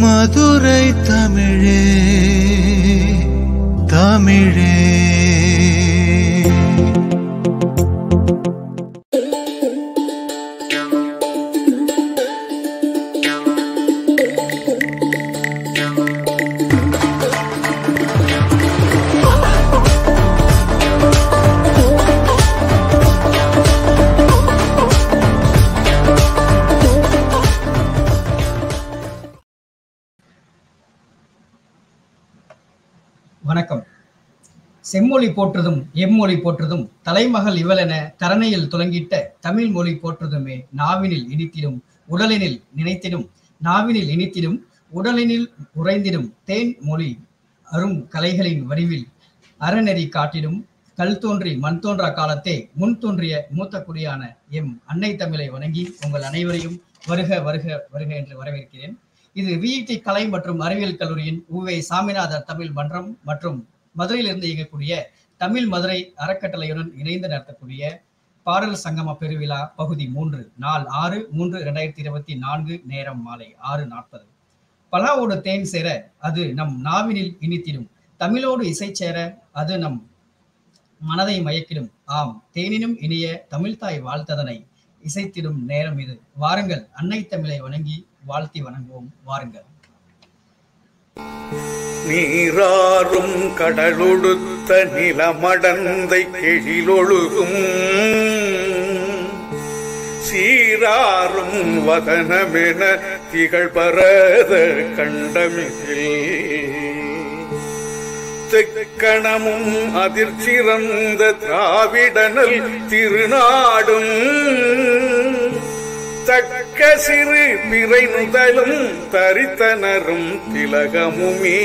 மதுரை தமிழே தமிழே. வணக்கம். செம்மொழி போற்றுதும் எம்மொழி போற்றுதும் தலைமகள் இவளென தரணையில் துலங்கிட்ட தமிழ் மொழி போற்றுதுமே நாவினில் இனித்திடும் உடலினில் நினைத்திடும் நாவினில் இனித்திடும் உடலினில் உறைந்திடும் தேன் மொழி அரும் கலைகளின் வடிவில் அறநெறி காட்டிடும் கல் தோன்றி மண் தோன்றா காலத்தே முன் தோன்றிய மூத்த குடியான எம் அன்னை தமிழை வணங்கி உங்கள் அனைவரையும் வருக வருக வருக என்று வரவேற்கிறேன். இது விஇடி கலை மற்றும் அறிவியல் கல்லூரியின் உவே சாமிநாதர் தமிழ் மன்றம் மற்றும் மதுரையிலிருந்து இயங்கக்கூடிய தமிழ் மதுரை அறக்கட்டளையுடன் இணைந்து நடத்தக்கூடிய பாடல் சங்கம பெருவிழா பகுதி 3 நாள் 6/3/2024 நேரம் மாலை 6:40. பலாவோடு தேன் சேர அது நம் நாவினில் இனித்திடும், தமிழோடு இசை சேர அது நம் மனதை மயக்கிடும். ஆம், தேனினும் இனிய தமிழ்தாய் வாழ்த்ததனை இசைத்திடும் நேரம் இது. வாருங்கள், அன்னை தமிழை வணங்கி வாழ்த்தி வணங்குவோம். வாருங்கள். நீராறும் கடலொடுத்த நிலமடந்தை கெழிலொழுகும் சீராறும் வதனமென திகழ்பரத கண்டமிதில் தெக்கணமும் அதிர்ச்சிறந்த திராவிடனல் திருநாடும் தக்க சிறு பிறை நுதலும் தரித்தனரும் திலகமுமே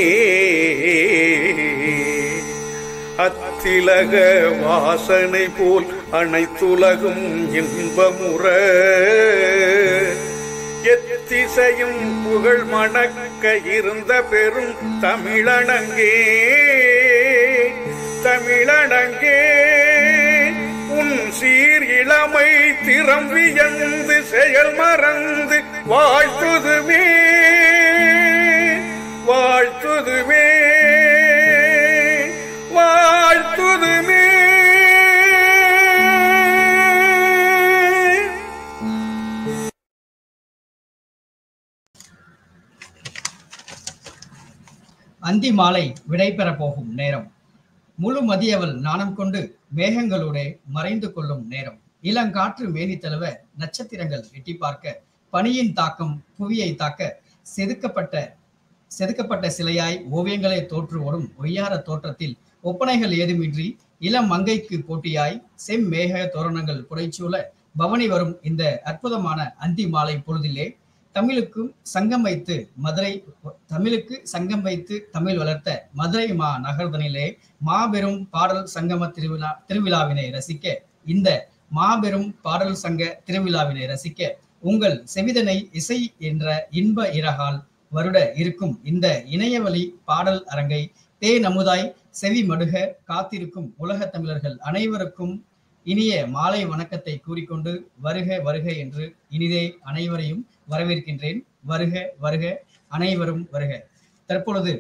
அத்திலக வாசனை போல் அனைத்துலகும் இன்பமுற எத்திசையும் புகழ் மணக்க இருந்த பெரும் தமிழனங்கே தமிழனங்கே உன் சீர் இளமை திறம் வியந்து செயல் மறந்து வாழ்த்துதுமே வாழ்த்துதுமே வாழ்த்துதுமே. அந்தி மாலை விடைபெற போகும் நேரம். முழு மதியவள் நாணம் கொண்டு மேகங்களோடு மறைந்து கொள்ளும் நேரம். இளங்காற்று மேனி தழுவ நட்சத்திரங்கள் எட்டி பார்க்க பனியின் தாக்கம் புவியை தாக்க செதுக்கப்பட்ட சிலையாய் ஓவியங்களே தோற்று ஓடும் ஒய்யார தோற்றத்தில் ஒப்பனைகள் ஏதுமின்றி இளம் மங்கைக்கு போட்டியாய் செம்மேக தோரணங்கள் புடைச்சூழ பவனி வரும் இந்த அற்புதமான அந்தி மாலை பொழுதிலே தமிழுக்கு சங்கம் வைத்து தமிழ் வளர்த்த மதுரை நகர்தனிலே மாபெரும் பாடல் சங்கம திருவிழாவினை ரசிக்க இந்த மாபெரும் பாடல் சங்க திருவிழாவினை ரசிக்க உங்கள் செவிதனை இசை என்ற இன்ப இரகால் வருட இருக்கும் இந்த இணையவழி பாடல் அரங்கை தேனமுதாய் செவி மடுக காத்திருக்கும் உலக தமிழர்கள் அனைவருக்கும் இனிய மாலை வணக்கத்தை கூறிக்கொண்டு வருக வருக என்று இனிதே அனைவரையும் வரவேற்கின்றேன். வருக வருக, அனைவரும் வருக. தற்பொழுது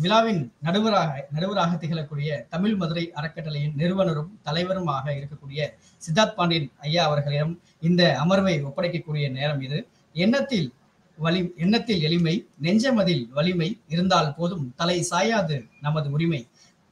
விழாவின் நடுவராக திகழக்கூடிய தமிழ் மதுரை அறக்கட்டளையின் நிறுவனரும் தலைவருமாக இருக்கக்கூடிய சித்தார்த் பாண்டியன் ஐயா அவர்களிடம் இந்த அமர்வை ஒப்படைக்கக்கூடிய நேரம் இது. எண்ணத்தில் எளிமை, நெஞ்சமதில் வலிமை இருந்தால் போதும் தலை சாயாது நமது உரிமை.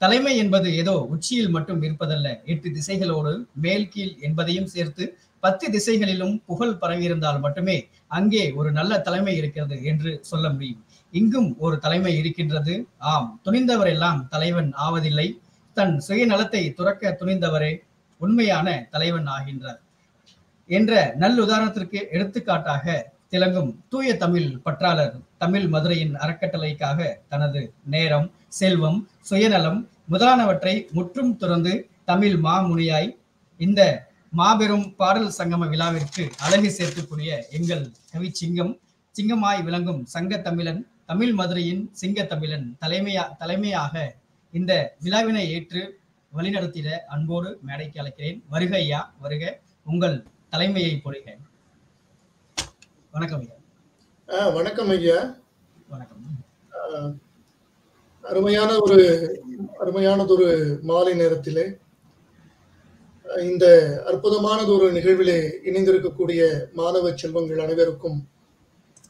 தலைமை என்பது ஏதோ உச்சியில் மட்டும் இருப்பதல்ல, 8 திசைகளோடு மேல் கீழ் என்பதையும் சேர்த்து 10 திசைகளிலும் புகழ் பரவியிருந்தால் மட்டுமே அங்கே ஒரு நல்ல தலைமை இருக்கிறது என்று சொல்ல முடியும். இங்கும் ஒரு தலைமை இருக்கின்றது. ஆம், துணிந்தவர் எல்லாம் தலைவன் ஆவதில்லை. தன் சுயநலத்தை துறக்க துணிந்தவரே உண்மையான தலைவன் ஆகின்றார் என்ற நல்லுதாரணத்திற்கு எடுத்துக்காட்டாக திலங்கும் தூய தமிழ் பற்றாளர் தமிழ் மதுரையின் அறக்கட்டளைக்காக தனது நேரம், செல்வம், சுயநலம் முதலானவற்றை முற்றும் துறந்து தமிழ் மாமுனியாய் இந்த மாபெரும் பாடல் சங்கம விழாவிற்கு அழகு சேர்க்கக்கூடிய எங்கள் கவி சிங்கமாய் விளங்கும் சங்க தமிழன், தமிழ் மதுரையின் சிங்க தமிழன் தலைமையாக இந்த விழாவினை ஏற்று வழிநடத்திட அன்போடு மேடைக்கு அழைக்கிறேன். வருக ஐயா, வருக. உங்கள் தலைமையை பொழிக. வணக்கம் ஐயா. வணக்கம் ஐயா. வணக்கம். அருமையானதொரு மாலை நேரத்திலே இந்த அற்புதமானதொரு நிகழ்விலே இணைந்திருக்கக்கூடிய மாணவ செல்வங்கள் அனைவருக்கும்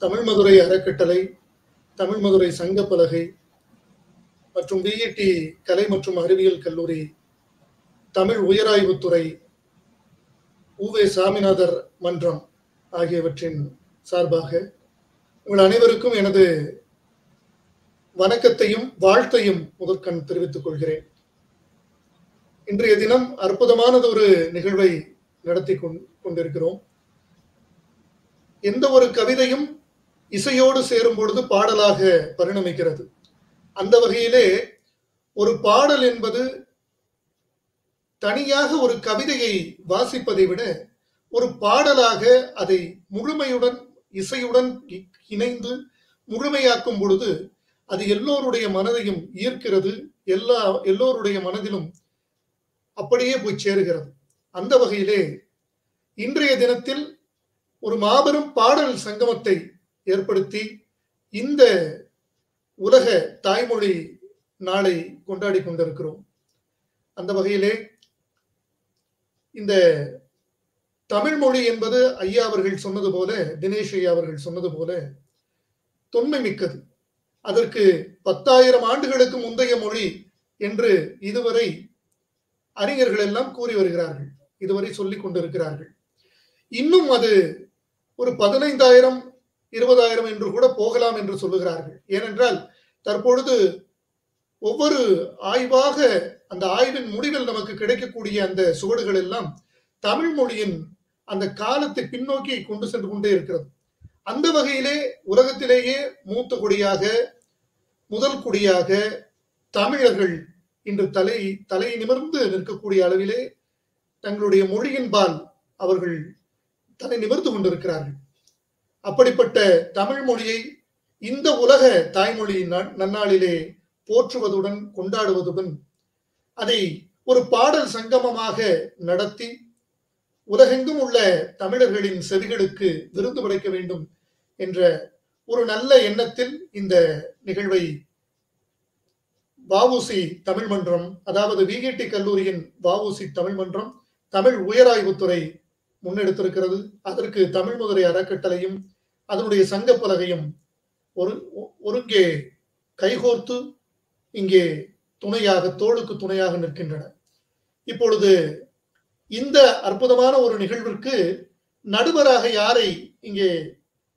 தமிழ் மதுரை அறக்கட்டளை, தமிழ் மதுரை சங்க பலகை மற்றும் விஇடி கலை மற்றும் அறிவியல் கல்லூரி, தமிழ் உயராய்வுத்துறை, உவே சாமிநாதர் மன்றம் ஆகியவற்றின் சார்பாக உங்கள் அனைவருக்கும் எனது வணக்கத்தையும் வாழ்த்தையும் முதற்கண் தெரிவித்துக் கொள்கிறேன். இன்றைய தினம் அற்புதமானதொரு நிகழ்வை நடத்தி கொண்டிருக்கிறோம். எந்த ஒரு கவிதையும் இசையோடு சேரும் பொழுது பாடலாக பரிணமிக்கிறது. அந்த வகையிலே ஒரு பாடல் என்பது தனியாக ஒரு கவிதையை வாசிப்பதை விட ஒரு பாடலாக அதை முழுமையுடன் இசையுடன் இணைந்து முழுமையாக்கும் பொழுது அது எல்லோருடைய மனதையும் ஈர்க்கிறது, எல்லோருடைய மனதிலும் அப்படியே போய் சேருகிறது. அந்த வகையிலே இன்றைய தினத்தில் ஒரு மாபெரும் பாடல் சங்கமத்தை ஏற்படுத்தி இந்த உலக தாய்மொழி நாளை கொண்டாடி கொண்டிருக்கிறோம். அந்த வகையிலே இந்த தமிழ் மொழி என்பது ஐயா அவர்கள் சொன்னது போல, தினேஷ் ஐயா அவர்கள் சொன்னது போல தொன்மை மிக்கது. அதற்கு 10,000 ஆண்டுகளுக்கு முந்தைய மொழி என்று இதுவரை அறிஞர்கள் எல்லாம் கூறி வருகிறார்கள், இதுவரை சொல்லிக் கொண்டிருக்கிறார்கள். இன்னும் அது ஒரு 15,000 20,000 என்று கூட போகலாம் என்று சொல்லுகிறார்கள். ஏனென்றால் தற்பொழுது ஒவ்வொரு ஆய்வாக அந்த ஆய்வின் முடிவில் நமக்கு கிடைக்கக்கூடிய அந்த சுவடுகள் எல்லாம் தமிழ் மொழியின் அந்த காலத்தை பின்னோக்கி கொண்டு சென்று கொண்டே இருக்கிறது. அந்த வகையிலே உலகத்திலேயே மூத்த குடியாக, முதல் குடியாக தமிழர்கள் இன்று தலை நிமிர்ந்து நிற்கக்கூடிய அளவிலே தங்களுடைய மொழியின்பால் அவர்கள் தலை நிமிர்ந்து கொண்டிருக்கிறார்கள். அப்படிப்பட்ட தமிழ் மொழியை இந்த உலக தாய்மொழி நன்னாளிலே போற்றுவதுடன் கொண்டாடுவதுடன் அதை ஒரு பாடல் சங்கமமாக நடத்தி உலகெங்கும் உள்ள தமிழர்களின் செவிகளுக்கு விருந்து படைக்க வேண்டும் என்ற ஒரு நல்ல எண்ணத்தில் இந்த நிகழ்வை வஉசி தமிழ் மன்றம், அதாவது விஇடி கல்லூரியின் வஉசி தமிழ் மன்றம், தமிழ் உயராய்வுத்துறை முன்னெடுத்திருக்கிறது. அதற்கு தமிழ் மதுரை அறக்கட்டளையும் அதனுடைய சங்க பலகையும் ஒருங்கே கைகோர்த்து இங்கே துணையாக, தோளுக்கு துணையாக நிற்கின்றன. இப்பொழுது இந்த அற்புதமான ஒரு நிகழ்விற்கு நடுவராக யாரை இங்கே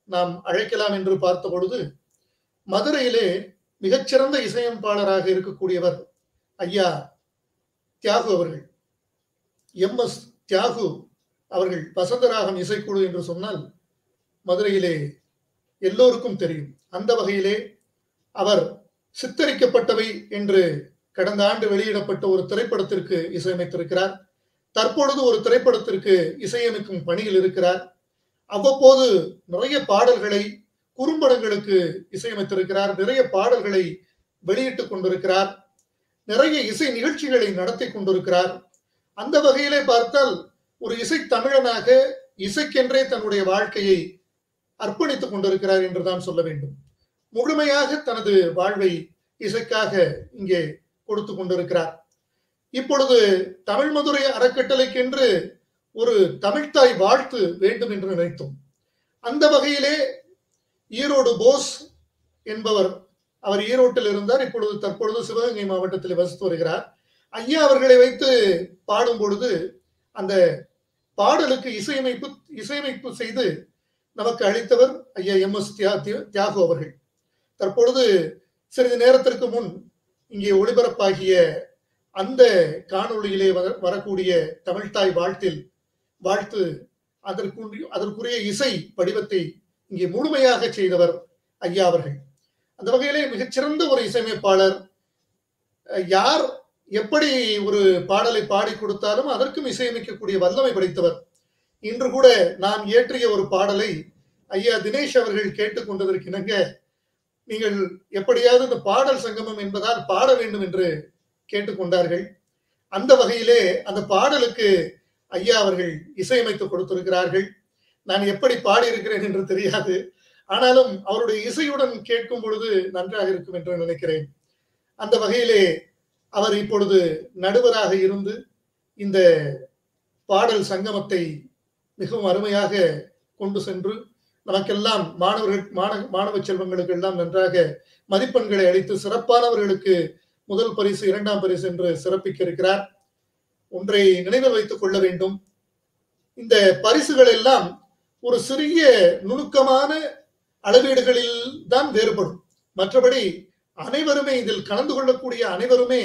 நாம் அழைக்கலாம் என்று பார்த்த பொழுது, மதுரையிலே மிகச்சிறந்த இசையமைப்பாளராக இருக்கக்கூடியவர் ஐயா தியாகு அவர்கள். MS தியாகு அவர்கள் வசந்தராகம் இசைக்குழு என்று சொன்னால் மதுரையிலே எல்லோருக்கும் தெரியும். அந்த வகையிலே அவர் சித்தரிக்கப்பட்டவை என்று கடந்த ஆண்டு வெளியிடப்பட்ட ஒரு திரைப்படத்திற்கு இசையமைத்திருக்கிறார். தற்பொழுது ஒரு திரைப்படத்திற்கு இசையமைக்கும் பணியில் இருக்கிறார். அவ்வப்போது நிறைய பாடல்களை, குறும்படங்களுக்கு இசையமைத்திருக்கிறார். நிறைய பாடல்களை வெளியிட்டுக் கொண்டிருக்கிறார். நிறைய இசை நிகழ்ச்சிகளை நடத்தி கொண்டிருக்கிறார். அந்த வகையிலே பார்த்தால் ஒரு இசை தமிழனாக இசைக்கென்றே தன்னுடைய வாழ்க்கையை அர்ப்பணித்துக் கொண்டிருக்கிறார் என்றுதான் சொல்ல வேண்டும். முழுமையாக தனது வாழ்வை இசைக்காக இங்கே கொடுத்து கொண்டிருக்கிறார். இப்பொழுது தமிழ் மதுரை அறக்கட்டளைக்கென்று ஒரு தமிழ்த்தாய் வாழ்த்து வேண்டும் என்று நினைத்தோம். அந்த வகையிலே ஈரோடு போஸ் என்பவர், அவர் ஈரோட்டில் இருந்தார், தற்பொழுது சிவகங்கை மாவட்டத்தில் வசித்து வருகிறார். ஐயா அவர்களை வைத்து பாடும் பொழுது அந்த பாடலுக்கு இசையமைப்பு செய்து நமக்கு அளித்தவர் ஐயா MS தியாகு அவர்கள். தற்பொழுது சிறிது நேரத்திற்கு முன் இங்கே ஒளிபரப்பாகிய அந்த காணொளியிலே வரக்கூடிய தமிழ்தாய் வாழ்த்து அதற்குரிய இசை வடிவத்தை இங்கே முழுமையாக செய்தவர் ஐயா அவர்கள். அந்த வகையிலே மிகச்சிறந்த ஒரு இசையமைப்பாளர். யார் எப்படி ஒரு பாடலை பாடி கொடுத்தாலும் அதற்கும் இசையமைக்கக்கூடிய வல்லமை படைத்தவர். இன்று கூட நான் இயற்றிய ஒரு பாடலை ஐயா தினேஷ் அவர்கள் கேட்டுக்கொண்டதற்கிணங்க, நீங்கள் எப்படியாவது இந்த பாடல் சங்கமம் என்பதால் பாட வேண்டும் என்று கேட்டுக்கொண்டார்கள். அந்த வகையிலே அந்த பாடலுக்கு ஐயா அவர்கள் இசையமைத்து கொடுத்திருக்கிறார்கள். நான் எப்படி பாடியிருக்கிறேன் என்று தெரியாது, ஆனாலும் அவருடைய இசையுடன் கேட்கும் பொழுது நன்றாக இருக்கும் என்று நினைக்கிறேன். அந்த வகையிலே அவர் இப்பொழுது நடுவராக இருந்து இந்த பாடல் சங்கமத்தை மிகவும் அருமையாக கொண்டு சென்று நமக்கெல்லாம் மாணவ செல்வங்களுக்கு எல்லாம் நன்றாக மதிப்பெண்களை அளித்து சிறப்பானவர்களுக்கு முதல் பரிசு, 2ஆம் பரிசு என்று சிறப்பிக்க இருக்கிறார். ஒன்றை நினைவில் வைத்துக் கொள்ள வேண்டும். இந்த பரிசுகள் எல்லாம் ஒரு சிறிய நுணுக்கமான அளவீடுகளில் தான் வேறுபடும். மற்றபடி அனைவருமே இதில் கலந்து கொள்ளக்கூடிய அனைவருமே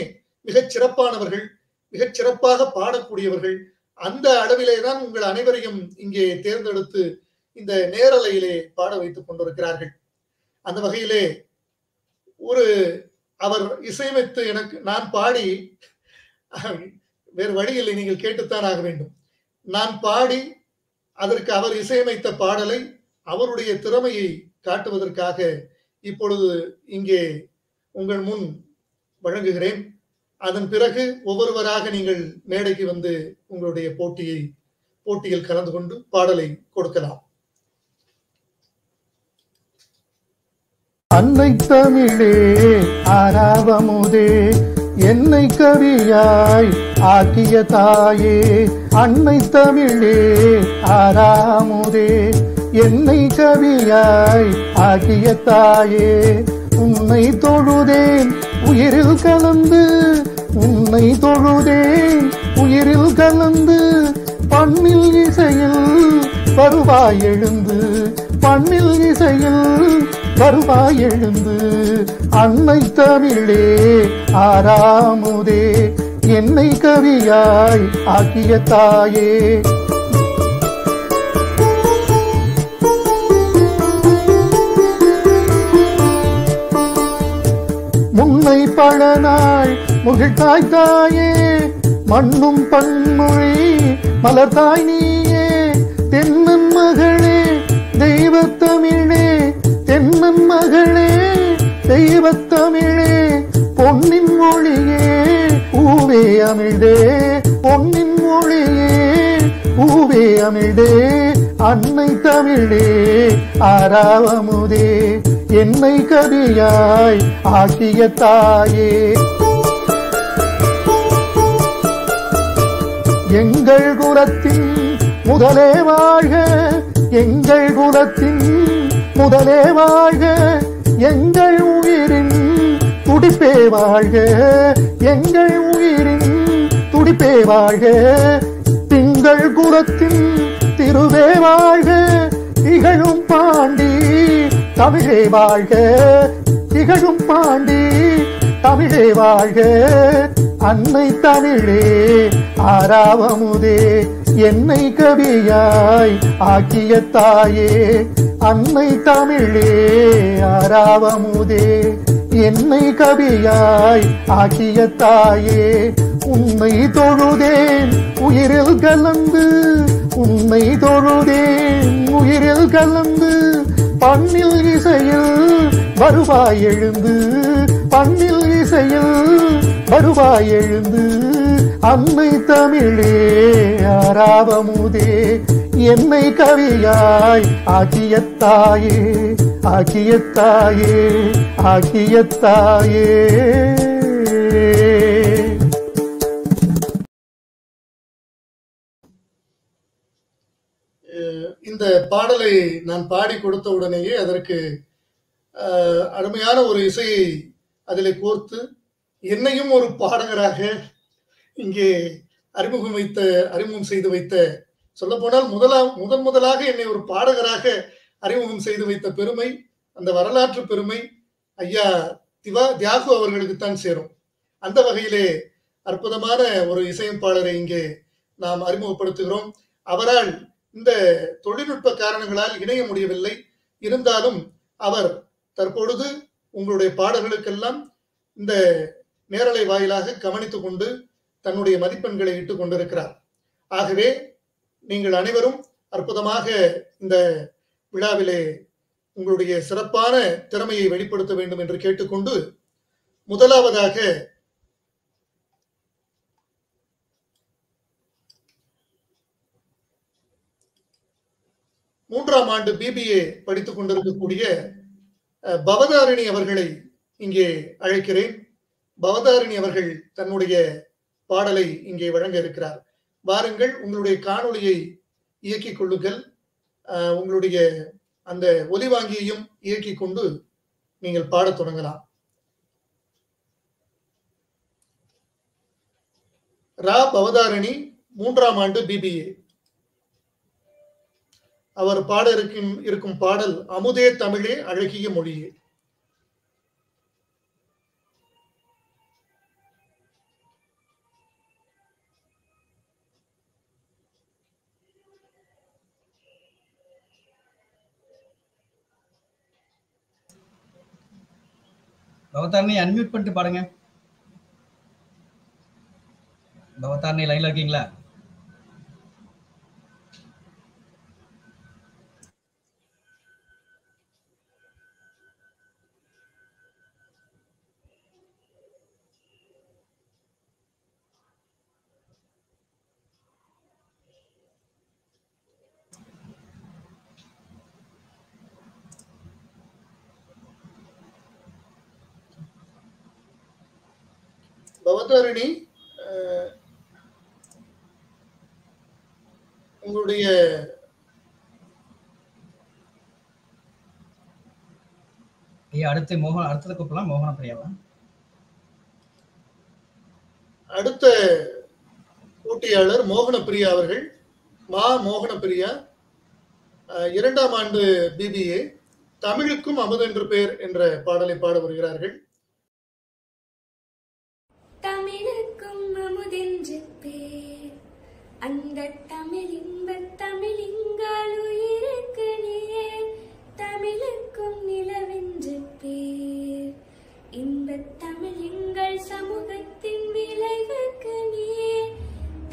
மிகச் சிறப்பானவர்கள், மிகச் சிறப்பாக பாடக்கூடியவர்கள். அந்த அளவிலே தான் உங்கள் அனைவரையும் இங்கே தேர்ந்தெடுத்து இந்த நேரலையிலே பாட வைத்துக் கொண்டிருக்கிறார்கள். அந்த வகையிலே அவர் இசையமைத்து நான் பாடி, வேறு வழியில்லை, நீங்கள் கேட்டுத்தான் ஆக வேண்டும். நான் பாடி அதற்கு அவர் இசையமைத்த பாடலை அவருடைய திறமையை காட்டுவதற்காக இப்பொழுது இங்கே உங்கள் முன் வழங்குகிறேன். அதன் பிறகு ஒவ்வொருவராக நீங்கள் மேடைக்கு வந்து உங்களுடைய போட்டியில் கலந்து கொண்டு பாடலை கொடுக்கலாம். அன்னை தமிழே ஆராவமுதே, என்னை கவியாய் ஆக்கிய தாயே. அன்னை தமிழே ஆராமுதே, என்னை கவியாய் ஆக்கிய தாயே. உன்னை தொழுதேன் உயிரில் கலந்து, உன்னை தொழுதேன் உயிரில் கலந்து. பண்ணில் இசையில் வருவாய் எழுந்து, பண்ணில் இசையில் வருவாய் எழுந்து. அன்னை தமிழே ஆராமுதே, என்னை கவியாய் ஆக்கிய தாயே. முன்னை பல நாள் முகிழ்த்தாய் தாயே, மண்ணும் பன்மொழி மலர்த்தாய் நீயே. தென்னன் மகளே தெய்வத்தமிழே, தென்னன் மகளே தெய்வத்தமிழே. பொன்னின் மொழியே ஊவே அமிழ்தே, பொன்னின் மொழியே ஊவே அமிழ்தே. அன்னை தமிழே ஆராவமுதே, என்னை கவியாய் ஆக்கிய தாயே. எங்கள் குலத்தின் முதலே வாழ்க, எங்கள் குலத்தின் முதலே வாழ்க. எங்கள் உயிரின் துடிப்பே வாழ்க, எங்கள் உயிரின் துடிப்பே வாழ்க. திங்கள் குலத்தின் திருவே வாழ்க, திகழும் பாண்டி தமிழே வாழ்க, திகழும் பாண்டி தமிழே வாழ்க. அன்னை தமிழே ஆராவமுதே, என்னை கவியாய் ஆக்கிய தாயே. அன்னை தமிழே ஆராவமுதே, என்னை கவியாய் ஆக்கிய தாயே. உன்னை தொழுதேன் உயிரில் கலந்து, உன்னை தொழுதேன் உயிரில் கலந்து. பண்ணில் இசையில் வருவாய் எழுந்து, பண்ணில் இசையில் வருவாய் எழுந்து. அன்னை தமிழே ஆராவமுதே, என்னை கவியாய் ஆக்கிய தாயே, ஆக்கிய தாயே, ஆக்கிய தாயே. இந்த பாடலை நான் பாடி கொடுத்த உடனேயே அதற்கு அருமையான ஒரு இசையை அதிலே கோர்த்து என்னையும் ஒரு பாடகராக இங்கே அறிமுகம் செய்து வைத்த, சொல்ல போனால் முதலாக என்னை ஒரு பாடகராக அறிமுகம் செய்து வைத்த பெருமை, அந்த வரலாற்று பெருமை ஐயா தியாகு அவர்களுக்குத்தான் சேரும். அந்த வகையிலே அற்புதமான ஒரு இசையமைப்பாளரை இங்கே நாம் அறிமுகப்படுத்துகிறோம். அவரால் இந்த தொழில்நுட்ப காரணங்களால் இணைய முடியவில்லை. இருந்தாலும் அவர் தற்பொழுது உங்களுடைய பாடல்களுக்கெல்லாம் இந்த நேரலை வாயிலாக கவனித்துக் கொண்டு தன்னுடைய மதிப்பெண்களை இட்டுக் கொண்டிருக்கிறார். ஆகவே நீங்கள் அனைவரும் அற்புதமாக இந்த விழாவிலே உங்களுடைய சிறப்பான திறமையை வெளிப்படுத்த வேண்டும் என்று கேட்டுக்கொண்டு, முதலாவதாக மூன்றாம் ஆண்டு BBA படித்துக் கொண்டிருக்கக்கூடிய பவதாரிணி அவர்களை இங்கே அழைக்கிறேன். பவதாரிணி அவர்கள் தன்னுடைய பாடலை இங்கே வழங்க இருக்கிறார். வாருங்கள், உங்களுடைய காணொளியை இயக்கிக் கொள்ளுங்கள். உங்களுடைய அந்த ஒலிவாங்கியையும் இயக்கிக் கொண்டு நீங்கள் பாடத் தொடங்கலாம். ரா பவதாரிணி, மூன்றாம் ஆண்டு BBA. அவர் பாட இருக்கும் பாடல் அமுதே தமிழே அழகிய மொழியே. பவதாரணி அன்மியூட் பண்ணிட்டு பாருங்க. பவதாரணி லைன்ல இருக்கீங்களா? பவதாரிணி, உங்களுடைய அடுத்தது கூப்பிடலாம். மோகன பிரியாவா? அடுத்த போட்டியாளர் மோகன பிரியா அவர்கள். மோகன பிரியா, 2ஆம் ஆண்டு BBA, தமிழுக்கும் அமுதென்று பேர் என்ற பாடலை பாட வருகிறார்கள். தமிழுக்கும் அமுதென்று பேர், அந்த தமிழ் இன்பத் தமிழிங்கள் உயிருக்கு நேர். தமிழுக்கும் நிலவென்று பேர், இன்பத் தமிழ் எங்கள் சமூகத்தின் விளைவுக்கு நேர்.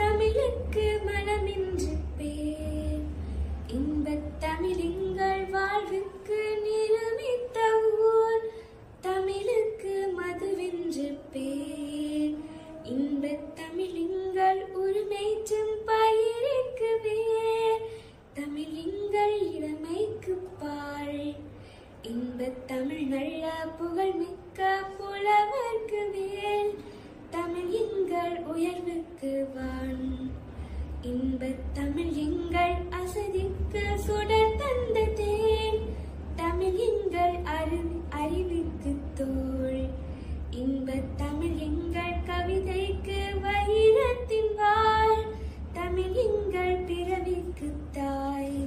தமிழுக்கு மனமென்று பேர், இன்பத் தமிழ் எங்கள் வாழ்வுக்கு நிரூபித்த ஊர். தமிழுக்கு மதுவென்று பேர், இன்பத் தமிழ் எங்கள் உரிமைக்கும் பயிருக்கு வேர். தமிழ் எங்கள் இளமைக்கு பால், இன்பத் தமிழ் நல்ல புகழ் மிக்க புலவர்க்கு வேல். தமிழ் எங்கள் உயர்வுக்கு வான், இன்பத் தமிழ் எங்கள் அசதிக்கு சுடர் தந்த தேன். தமிழ் எங்கள் அறிவுக்கு தோள், இன்பத் தமிழ் எங்கள் கவிதைக்கு வைரத்தின் வாழ். தமிழ் எங்கள் பிறவிக்கு தாய்,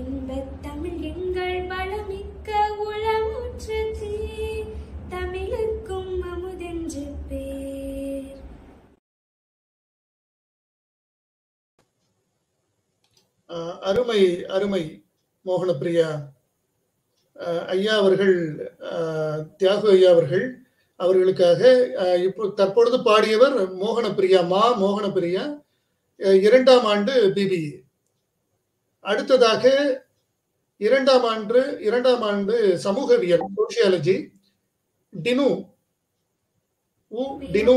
இன்பத் தமிழ் எங்கள் வளமிக்க உளமுற்ற தீர். தமிழுக்கும் அமுதென்று பேர். அருமை அருமை மோகன பிரியா ஐயா அவர்கள், தியாகு ஐயா அவர்கள் அவர்களுக்காக இப்போ தற்பொழுது பாடியவர் மோகன பிரியா, மோகன பிரியா, 2ஆம் ஆண்டு BBA. அடுத்ததாக 2ஆம் ஆண்டு சமூகவியல், சோசியாலஜி, டினு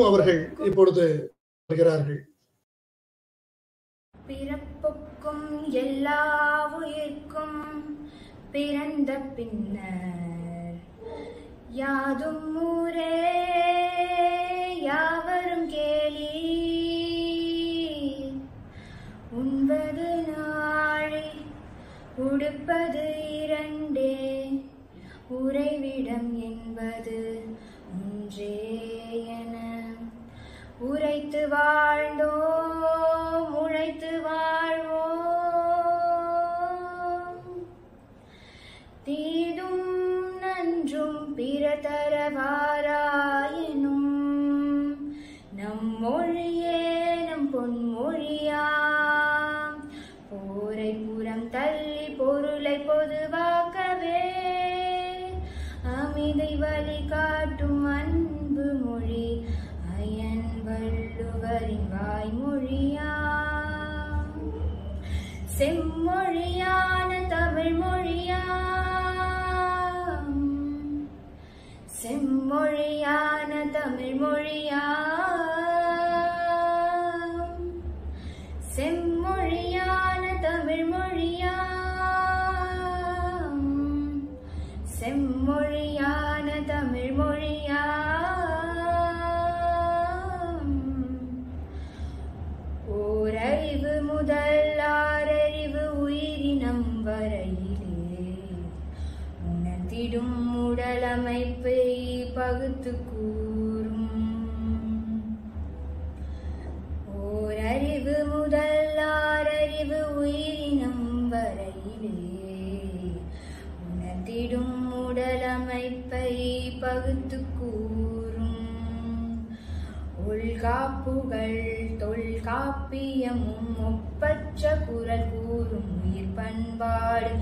அவர்கள் இப்பொழுது வருகிறார்கள். பிறப்புக்கும் எல்லா உயிர்க்கும் பிறந்த பின்னர் யாதும் ஊரே யாவரும் கேலி. உண்பது நாழி உடுப்பது இரண்டே, உறைவிடம் என்பது ஒன்றே என உரைத்து வாழ்ந்தோம், உழைத்து வாழ்வோம். பிறதரவாராயினும் நம் மொழியே நம் பொன்மொழியாம். போரை புறம் தள்ளி பொருளை பொதுவாக்கவே அமைதி வழிகாட்டும் அன்பு மொழி அயன் வள்ளுவரின் வாய்மொழியாம். செம்மொழியான தமிழ் மொழியாம். செம்மொழியான தமிழ் மொழியாம். செம்மொழியான தமிழ் மொழியாம். செம்மொழியான தமிழ் மொழியாம். ஓரறிவு முதல் ஆறறிவு உயிரினம் வரையிலே உணர்த்திடும் உடலமைப்பை பகுத்து கூறும். ஓரறிவு முதல் ஆறறிவு உயிரினம் வரையிலே உணர்த்திடும் உடலமைப்பை பகுத்து கூறும். உள்காப்புகள் தொல்காப்பியமும் ஒப்பற்ற குரல் கூறும் உயிர் பண்பாடு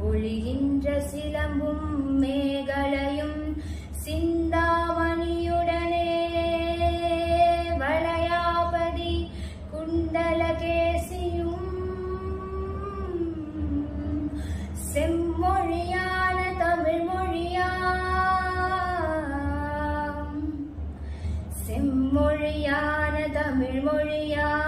ஒழிகின்ற சிலம்பும் மேகலையும் சிந்தாமணியுடனே வளையாபதி குண்டலகேசியும். செம்மொழியான தமிழ் மொழியாம். செம்மொழியான தமிழ் மொழியாம்.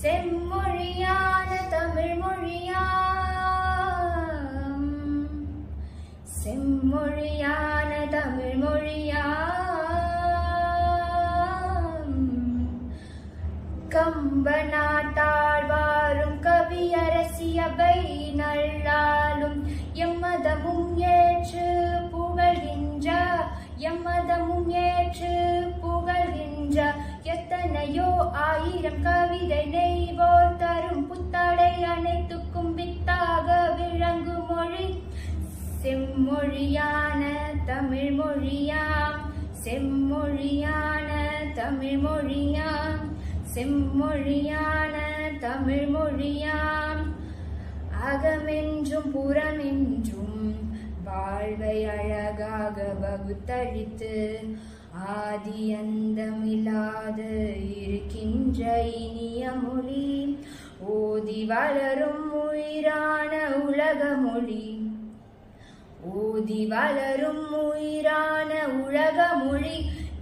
செம்மொழியான தமிழ் மொழியாம். செம்மொழியான தமிழ் மொழியாம். கம்பநாட்டாழ்வாரும் கவியரசியவை நல்லாலும் எம்மதமும் ஏற்று புகழ்கின்ற எம்மதமும் ஏற்று புகழ்கின்ற எத்தனையோ ஆயிரம் கவிதை நெய்வோர் தரும் புத்தாடை அனைத்துக்கும் வித்தாக விளங்கு மொழி செம்மொழியான தமிழ் மொழியாம். செம்மொழியான தமிழ் மொழியாம். செம்மொழியான தமிழ் மொழியாம். அகமென்றும் புறமென்றும் வாழ்வை அழகாக வகுத்தளித்து ஆதி அந்தமில்லாத இருக்கின்ற இனிய மொழி ஓதி வளரும் உயிரான உலக மொழி. ஓதி வளரும் உயிரான உலக மொழி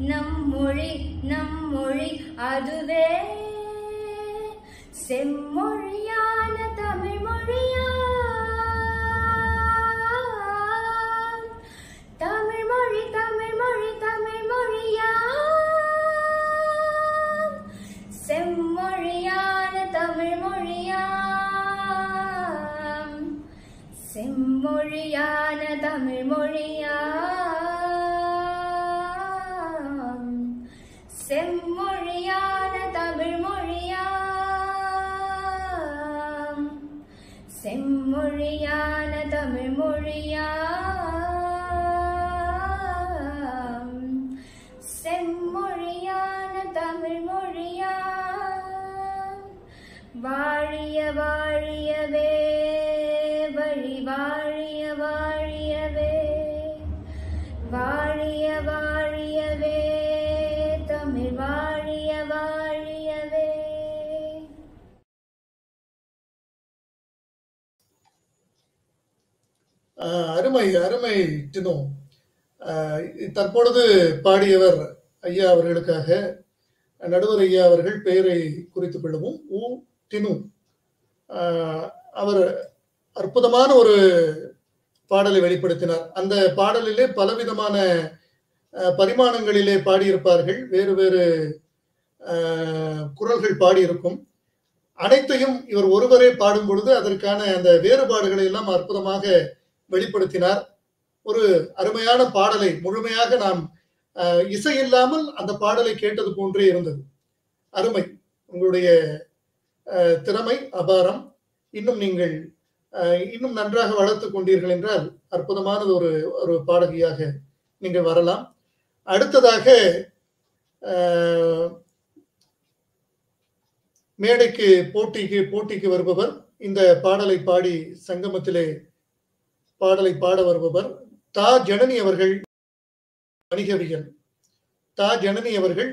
நம் மொழி நம் மொழி அதுவே செம்மொழியான தமிழ் மொழியாம். தமிழ் மொழி தமிழ் மொழி தமிழ் மொழியாம். செம்மொழியான தமிழ் மொழியாம். செம்மொழியான தமிழ் மொழியாம். செம்மொழியான தமிழ் மொழியாம். செம்மொழியான தமிழ் மொழியாம். செம்மொழியான தமிழ் மொழியாம். வாழிய வாழியவே வழி வாழிய வாழியவே வாழிய வாழியவே தமிழ் வாழிய வாழியவே. அருமை அருமை டினோ. தற்பொழுது பாடியவர் ஐயா அவர்களுக்காக நடுவர் ஐயா அவர்கள் பெயரை குறித்துக் கொள்ளவும். உ டினு அவர் அற்புதமான ஒரு பாடலை வெளிப்படுத்தினார். அந்த பாடலிலே பலவிதமான பரிமாணங்களிலே பாடியிருப்பார்கள், வேறு வேறு குரல்கள் பாடியிருக்கும். அனைத்தையும் இவர் ஒருவரே பாடும் பொழுது அதற்கான அந்த வேறுபாடுகளை எல்லாம் அற்புதமாக வெளிப்படுத்தினார். ஒரு அருமையான பாடலை முழுமையாக நாம் இசை இல்லாமல் அந்த பாடலை கேட்டது போன்றே இருந்தது. அருமை, உங்களுடைய திறமை அபாரம். இன்னும் நீங்கள் இன்னும் நன்றாக வளர்த்து கொண்டீர்கள் என்றால் அற்புதமானது ஒரு பாடகியாக நீங்கள் வரலாம். அடுத்ததாக மேடைக்கு போட்டிக்கு வருபவர், இந்த பாடலை பாடி சங்கமத்திலே பாடலை பாட வருபவர் தா ஜனனி அவர்கள், வணிகவியல். தா ஜனனி அவர்கள்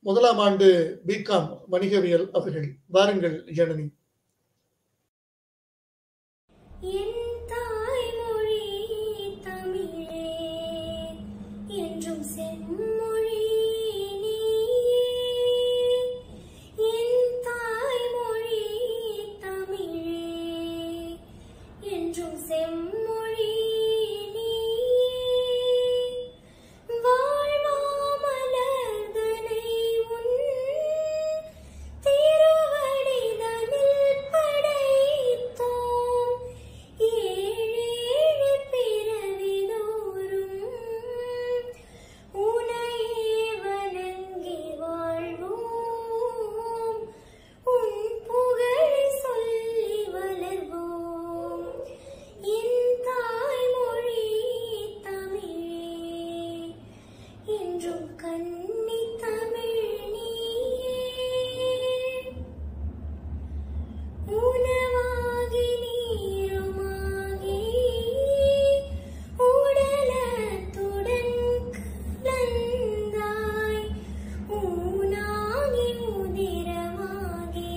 முதலாம் ஆண்டு பிகாம் வணிகவியல் அவர்கள். வாருங்கள் ஜனனி. என் தாய்மொழி தமிழே என்றும் செம்மொழி நீயே. என் தாய்மொழி தமிழே என்றும் செம்மொழி நீயே. வாழ்வாமலர்தனை உன் திருவடிதனில் படைத்தோம். ஏழேழு பிறவிதோறும் உன்னையே வணங்கி வாழ்வோம். உன் புகழை சொல்லி வளர்வோம். என் தாய்மொழி தமிழே என்றும் கன்னி தமிழ் நீயே. உணவாகி நீருமாகி உடலத்துடன் கலந்தாய். ஊனாகி உதிரமாகி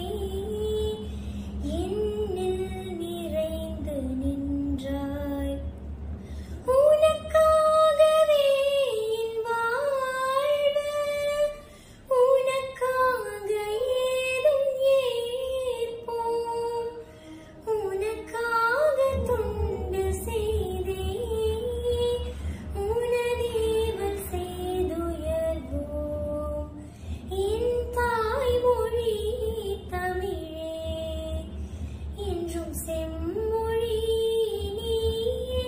என்னில் நிறைந்து நின்றாய். உனக்காகவே என் வாழ்வு, உனக்காக ஏதும் ஏற்போம். உனக்காக தொண்டு செய்தே உனதேவல் செய்துயர்வோம். என் தாய்மொழி தமிழே என்றும் செம்மொழி நீயே.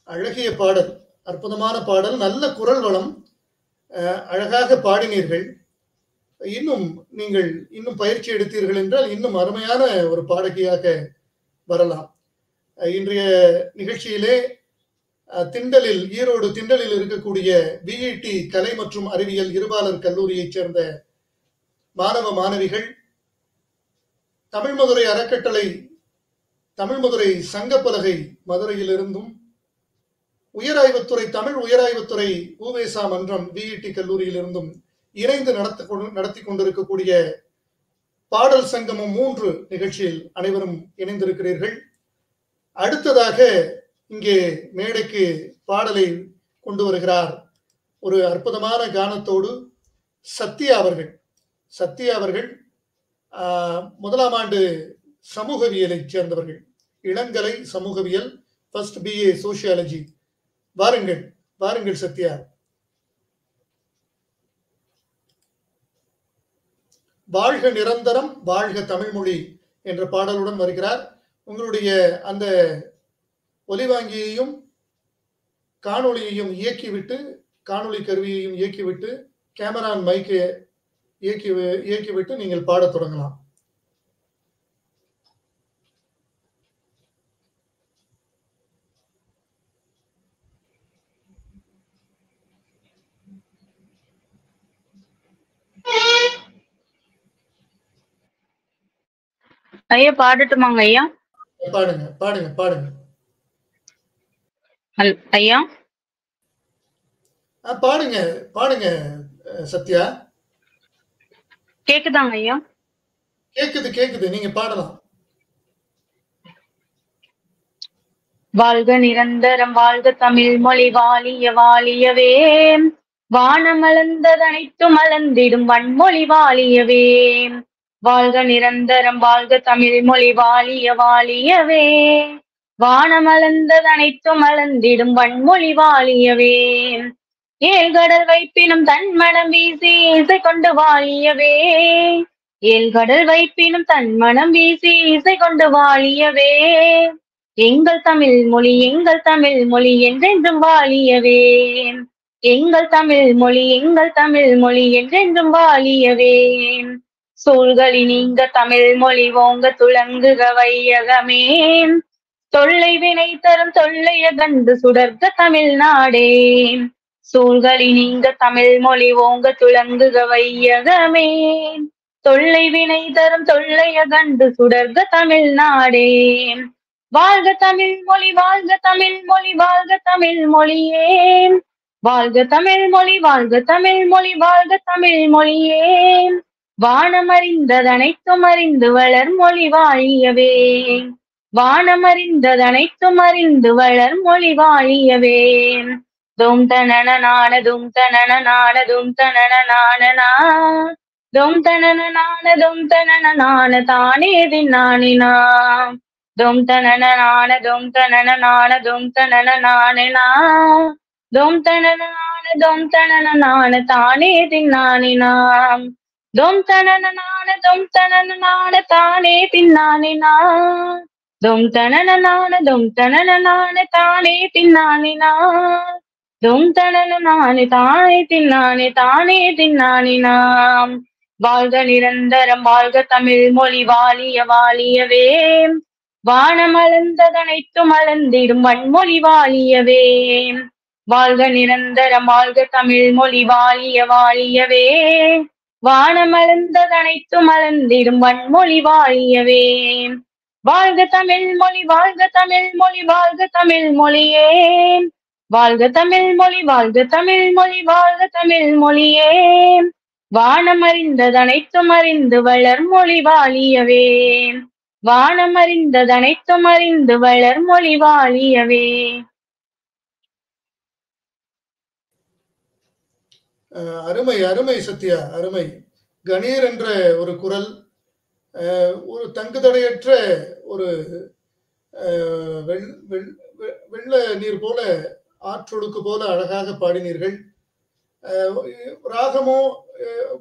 அழகிய பாடல், அற்புதமான பாடல், நல்ல குரல் வளம், அழகாக பாடினீர்கள். நீங்கள் இன்னும் பயிற்சி எடுத்தீர்கள் என்றால் இன்னும் அருமையான ஒரு பாடகியாக வரலாம். இன்றைய நிகழ்ச்சியிலே ஈரோடு திண்டலில் இருக்கக்கூடிய பிஇடி கலை மற்றும் அறிவியல் இருபாலர் கல்லூரியைச் சேர்ந்த மாணவ மாணவிகள் தமிழ் மதுரை அறக்கட்டளை, தமிழ் மதுரை சங்கப்பலகை மதுரையிலிருந்தும், தமிழ் உயராய்வுத்துறை உவேசா மன்றம் பிஇடி கல்லூரியிலிருந்தும் இணைந்து நடத்தி கொண்டிருக்கக்கூடிய பாடல் சங்கமம் 3 நிகழ்ச்சியில் அனைவரும் இணைந்திருக்கிறீர்கள். அடுத்ததாக இங்கே மேடைக்கு பாடலை கொண்டு வருகிறார் ஒரு அற்புதமான கானத்தோடு சத்யா அவர்கள். முதலாம் ஆண்டு சமூகவியலைச் சேர்ந்தவர்கள், இளங்கலை சமூகவியல், ஃபர்ஸ்ட் BA சோசியாலஜி. வாருங்கள் சத்யா. வாழ்க நிரந்தரம் வாழ்க தமிழ்மொழி என்ற பாடலுடன் வருகிறார். உங்களுடைய அந்த ஒலிவாங்கியையும் காணொளியையும் இயக்கிவிட்டு, காணொளி கருவியையும் இயக்கிவிட்டு, கேமரா மைக்கை இயக்கிவிட்டு நீங்கள் பாடத் தொடங்கலாம். ஐயா பாடட்டுமாங்க ஐயா? பாடுங்க ஐயா. பாடுங்க சத்யா. கேக்குதாங்க ஐயா? கேக்குது, நீங்க பாடலாம். வாழ்க நிரந்தரம் வாழ்க தமிழ் மொழி வாழிய வாழியவே. வானமளந்ததனைத்தும் மலர்ந்திடும் வன்மொழி வாழியவே. வாழ்க நிரந்தரம் வாழ்க தமிழ் மொழி வாழிய வாழியவே. வானமளந்ததனைத்தும் மலர்ந்திடும் வன்மொழி வாழியவே. ஏழ்கடல் வைப்பினும் தன்மனம் வீசி இசை கொண்டு வாழியவே. ஏழ்கடல் வைப்பினும் தன்மனம் வீசி இசை கொண்டு வாழியவே. எங்கள் தமிழ் மொழி என்றென்றும் வாழியவே. எங்கள் தமிழ் மொழி என்றென்றும் வாழியவே. சூழ்களி நீங்க தமிழ் மொழி ஓங்க துளங்குக வையகமே. தொல்லை வினை தரும் தொல்லைய கண்டு சுடர்க தமிழ்நாடே. சூழ்களி நீங்க தமிழ் மொழி ஓங்க துளங்குக வையகமே. தொல்லை வினை தரும் தொல்லைய கண்டு சுடர்க தமிழ்நாடே. வாழ்க தமிழ் மொழி வாழ்க தமிழ் மொழி வாழ்க தமிழ் மொழியே. வாழ்க தமிழ் மொழி வாழ்க தமிழ் மொழி வாழ்க தமிழ் மொழியே. வானமறிந்ததனைத்தும் அறிந்து வளர் மொழி வாழியவே. வானமறிந்ததனைத்தும் அறிந்து வளர் மொழி வாழியவே. தும் தனன நான தும் தனன நான தும் தனன நானனா. தும் தனன நான தும் தனன நான தானே தின்னானினா. தும் தனன நான தும் தனன நான தும் தனன நானனா. தும் தனன நான தும் தனன நான தானே தின்னானினா. தும் தனன நான தும் தனன நான தானே தின்னானினா. தும் தனன நான தும் தனன நான தானே தின்னானினா. தும் தனன நானே தானே தின்னானே தானே தின்னானினா. வாழ்க நிரந்தரம் வாழ்க தமிழ் மொழி வாழிய வாழியவே. வானமளந்ததனைத்தும் அளந்திடும் வன்மொழி வாழியவே. வாழ்க நிரந்தரம் வாழ்க தமிழ் மொழி வாழிய வாழியவே. வானமளந்ததனைத்தும் அளந்திடும் வன்மொழி வாழியவே. வாழ்க தமிழ் மொழி வாழ்க தமிழ் மொழி வாழ்க தமிழ் மொழியே. வாழ்க தமிழ் மொழி வாழ்க தமிழ் மொழி வாழ்க தமிழ் மொழியே. வானமறிந்ததனைத்தும் அறிந்து வளர் மொழி வாழியவே. வானமறிந்ததனைத்தும் அறிந்து வளர் மொழி வாழியவே. அருமை அருமை சத்யா, அருமை. கணீர் என்ற ஒரு குரல், ஒரு தங்குதடையற்ற ஒரு வெள்ள நீர் போல, ஆற்றொடுக்கு போல அழகாக பாடினீர்கள். ராகமோ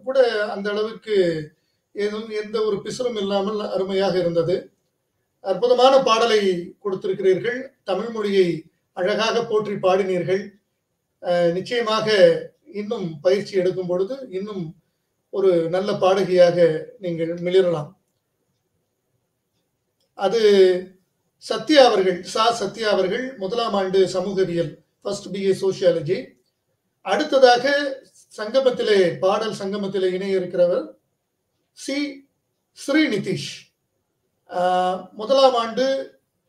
கூட அந்த அளவுக்கு ஏதும் எந்த ஒரு பிசுறும் இல்லாமல் அருமையாக இருந்தது. அற்புதமான பாடலை கொடுத்திருக்கிறீர்கள். தமிழ் மொழியை அழகாக போற்றி பாடினீர்கள். நிச்சயமாக இன்னும் பயிற்சி எடுக்கும் பொழுது இன்னும் ஒரு நல்ல பாடகியாக நீங்கள் மிளிரலாம். அது சத்யா அவர்கள், சத்யா அவர்கள் முதலாம் ஆண்டு சமூகவியல், ஃபர்ஸ்ட் BA சோசியாலஜி. அடுத்ததாக சங்கமத்திலே, பாடல் சங்கமத்திலே இணைய இருக்கிறவர் ஸ்ரீ நிதிஷ், முதலாம் ஆண்டு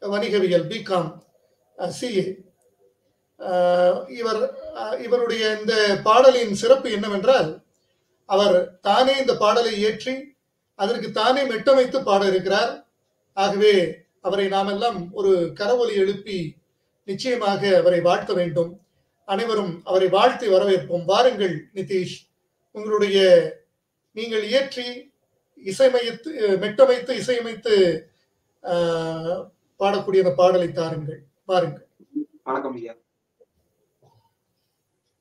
வணிகவியல் BCom CA. இவருடைய இந்த பாடலின் சிறப்பு என்னவென்றால், அவர் தானே இந்த பாடலை இயற்றி அதற்கு தானே மெட்டமைத்து பாட இருக்கிறார். ஆகவே அவரை நாமெல்லாம் ஒரு கரவொலி எழுப்பி நிச்சயமாக அவரை வாழ்த்த வேண்டும். அனைவரும் அவரை வாழ்த்தி வரவேற்போம். வாருங்கள் நிதிஷ், உங்களுடைய நீங்கள் இயற்றி இசையமைத்து மெட்டமைத்து இசையமைத்து பாடக்கூடிய அந்த பாடலை தாருங்கள். வாருங்கள். வணக்கம் ஐயா.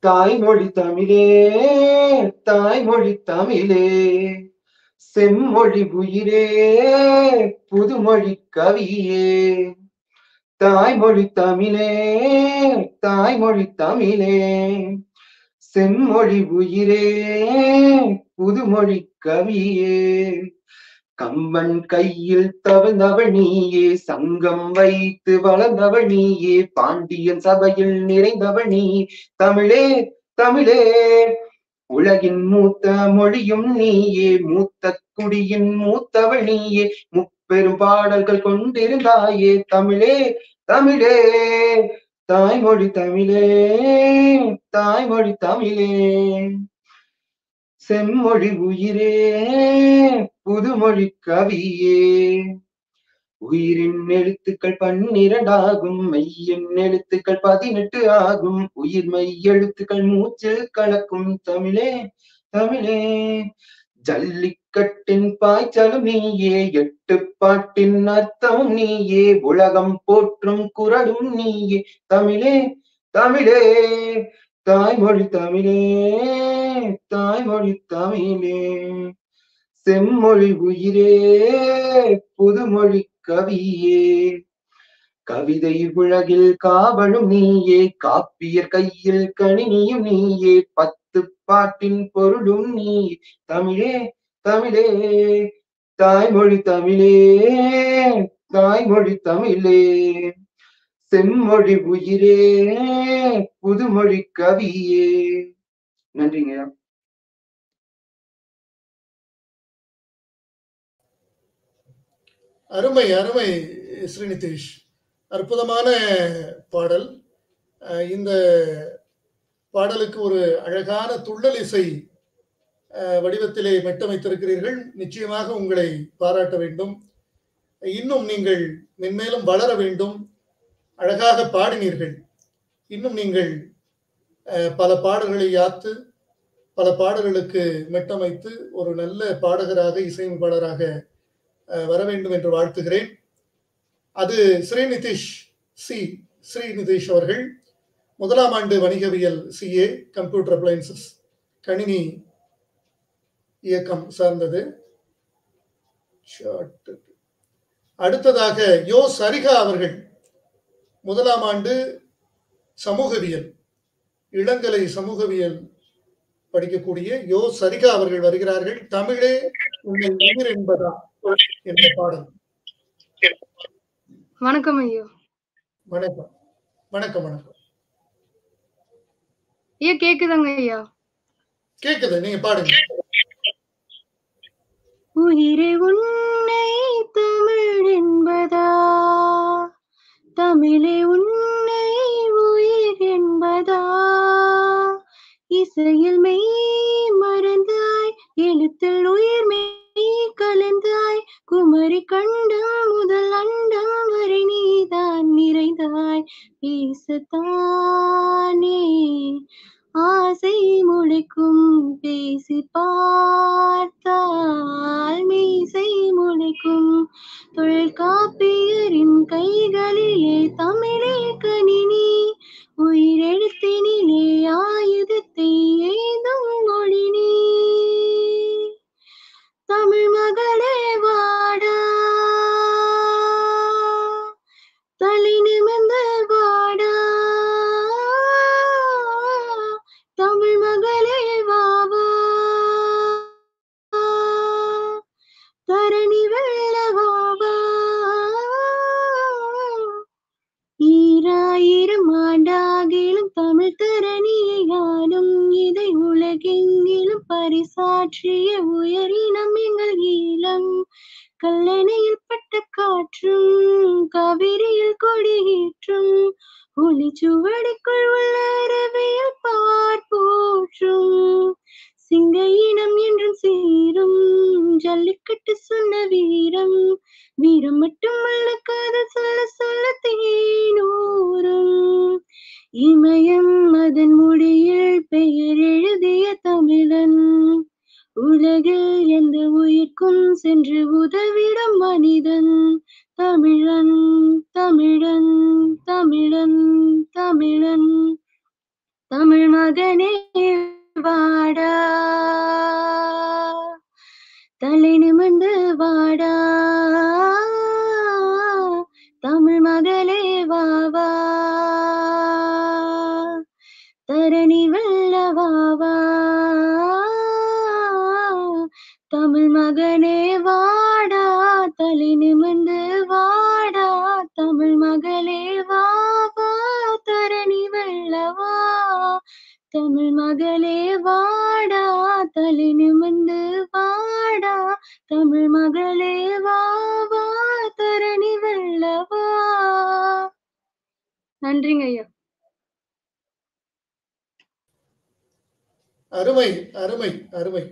தாய்மொழி தமிழே தாய்மொழி தமிழே, செம்மொழி உயிரே புதுமொழி கவியே. தாய்மொழி தமிழே தாய்மொழி தமிழே, செம்மொழி உயிரே புதுமொழி கவியே. கம்பன் கையில் தவழ்ந்தவள் நீயே, சங்கம் வைத்து வளர்ந்தவள் நீயே, பாண்டியன் சபையில் நிறைந்தவள் நீ. தமிழே தமிழே உலகின் மூத்த மொழியும் நீயே, மூத்த குடியின் மூத்தவள் நீயே, முப்பெரும் பாடல்கள் கொண்டிருந்தாயே. தமிழே தமிழே தாய்மொழி தமிழே தாய்மொழி தமிழே, செம்மொழி உயிரே புதுமொழி கவியே. உயிரின் எழுத்துக்கள் 12 ஆகும், மெய்யின் எழுத்துக்கள் 18 ஆகும். உயிர் மெய் எழுத்துக்கள் மூச்சு கலக்கும். தமிழே தமிழே ஜல்லிக்கட்டின் பாய்ச்சலும் நீயே, 8 பாட்டின் அர்த்தமும் நீயே, உலகம் போற்றும் குரலும் நீயே. தமிழே தமிழே தாய்மொழி தமிழே தாய்மொழி தமிழே, செம்மொழி உயிரே புதுமொழி கவியே. கவிதை உலகில் காவலும் நீயே, காப்பியர் கையில் கணினியும் நீயே, 10 பாட்டின் பொருளும் நீயே. தமிழே தமிழே தாய்மொழி தமிழே, தாய்மொழி தமிழே, செம்மொழி உயிரே, புதுமொழி கவியே. நன்றிங்க. அருமை அருமை ஸ்ரீநிதேஷ், அற்புதமான பாடல். இந்த பாடலுக்கு ஒரு அழகான துள்ளல் இசை வடிவத்திலே மெட்டமைத்திருக்கிறீர்கள். நிச்சயமாக உங்களை பாராட்ட வேண்டும். இன்னும் நீங்கள் மென்மேலும் வளர வேண்டும். அழகாக பாடினீர்கள். இன்னும் நீங்கள் பல பாடல்களை யாத்து பல பாடல்களுக்கு மெட்டமைத்து ஒரு நல்ல பாடகராக இசையமைப்பாளராக வர வேண்டும் என்று வாழ்த்துகிறேன். அது ஸ்ரீநிதேஷ் அவர்கள் 1ஆம் ஆண்டு வணிகவியல் CA, கம்ப்யூட்டர் அப்ளையன்சஸ், கணினி இயக்கம் சார்ந்தது. அடுத்ததாக யோ சரிகா அவர்கள் 1ஆம் ஆண்டு சமூகவியல், இளங்கலை சமூகவியல் படிக்கக்கூடிய யோ சரிகா அவர்கள் வருகிறார்கள். தமிழே உன்னை உயிர் என்பதா என்ற பாடல். வணக்கம் ஐயா. வணக்கம் வணக்கம் வணக்கம் ஐயா. கேக்குதாங்க ஐயா? கேக்குது, நீங்க பாடுங்க. உயிரே உன்னை தமிழ் என்பதா, தமிழே உன்னை உயிர் என்பதா, இசையில் மெய் மறந்தாய், எழுத்தில் உயிர் மெய் கலந்தாய், குமரி கண்டம் முதல் அண்டம் வரை நீதான் நிறைந்தாய், பேசத்தானே ஆசை முளைக்கும், பேசி பார்த்தால் மீசை முளைக்கும், தொல்காப்பியரின் கைகளிலே தமிழே கணினி, உயிரெழுத்தினிலே ஆயுதத்தை ஏதும் மொழி நீ. தமிழ் மகளே வாடா, தலை நிமிர்ந்து வாடா, தமிழ் மகளே வாவா, தரணி வெள்ள வாவா. 2000 ஆண்டாகிலும் தமிழ் தரணியை ஆளும், இதை உலகெங்கிலும் பரிசாற்றிய உயரினம் எங்கள் ஈழம். கல்லணையில் பட்ட காற்றும், காவிரியில் கொடியேற்றும், ஒளிச்சுவடிக்குள் உள்ள அரவியல் பார்ப்போற்றும், சிங்க இனம் என்றும் சீரும், ஜல்லிக்கட்டு சொன்ன வீரம், வீரம் மட்டுமல்ல காதல் சொல்ல சொல்ல தேனூரும், இமயம் அதன் முடியில் பெயர் எழுதிய தமிழன், உலகில் எந்த உயிர்க்கும் சென்று உதவிடும் மனிதன், தமிழன் தமிழன் தமிழன் தமிழன். தமிழ் மகனே வாடா, தலை நிமிர்ந்து வாடா, தமிழ் மகளே வாவா, தரணி வெள்ள வாவா. தமிழ் மகனே வாடா, தலை நிமிர்ந்து வாடா, தமிழ் மகளே வாவா, தரணி வெள்ளவா. தமிழ் மகளே வாடா, தலை நிமிர்ந்து வாடா, தமிழ் மகளே வாவா, தரணி வெள்ளவா. நன்றிங்க ஐயா. அருமை அருமை அருமை.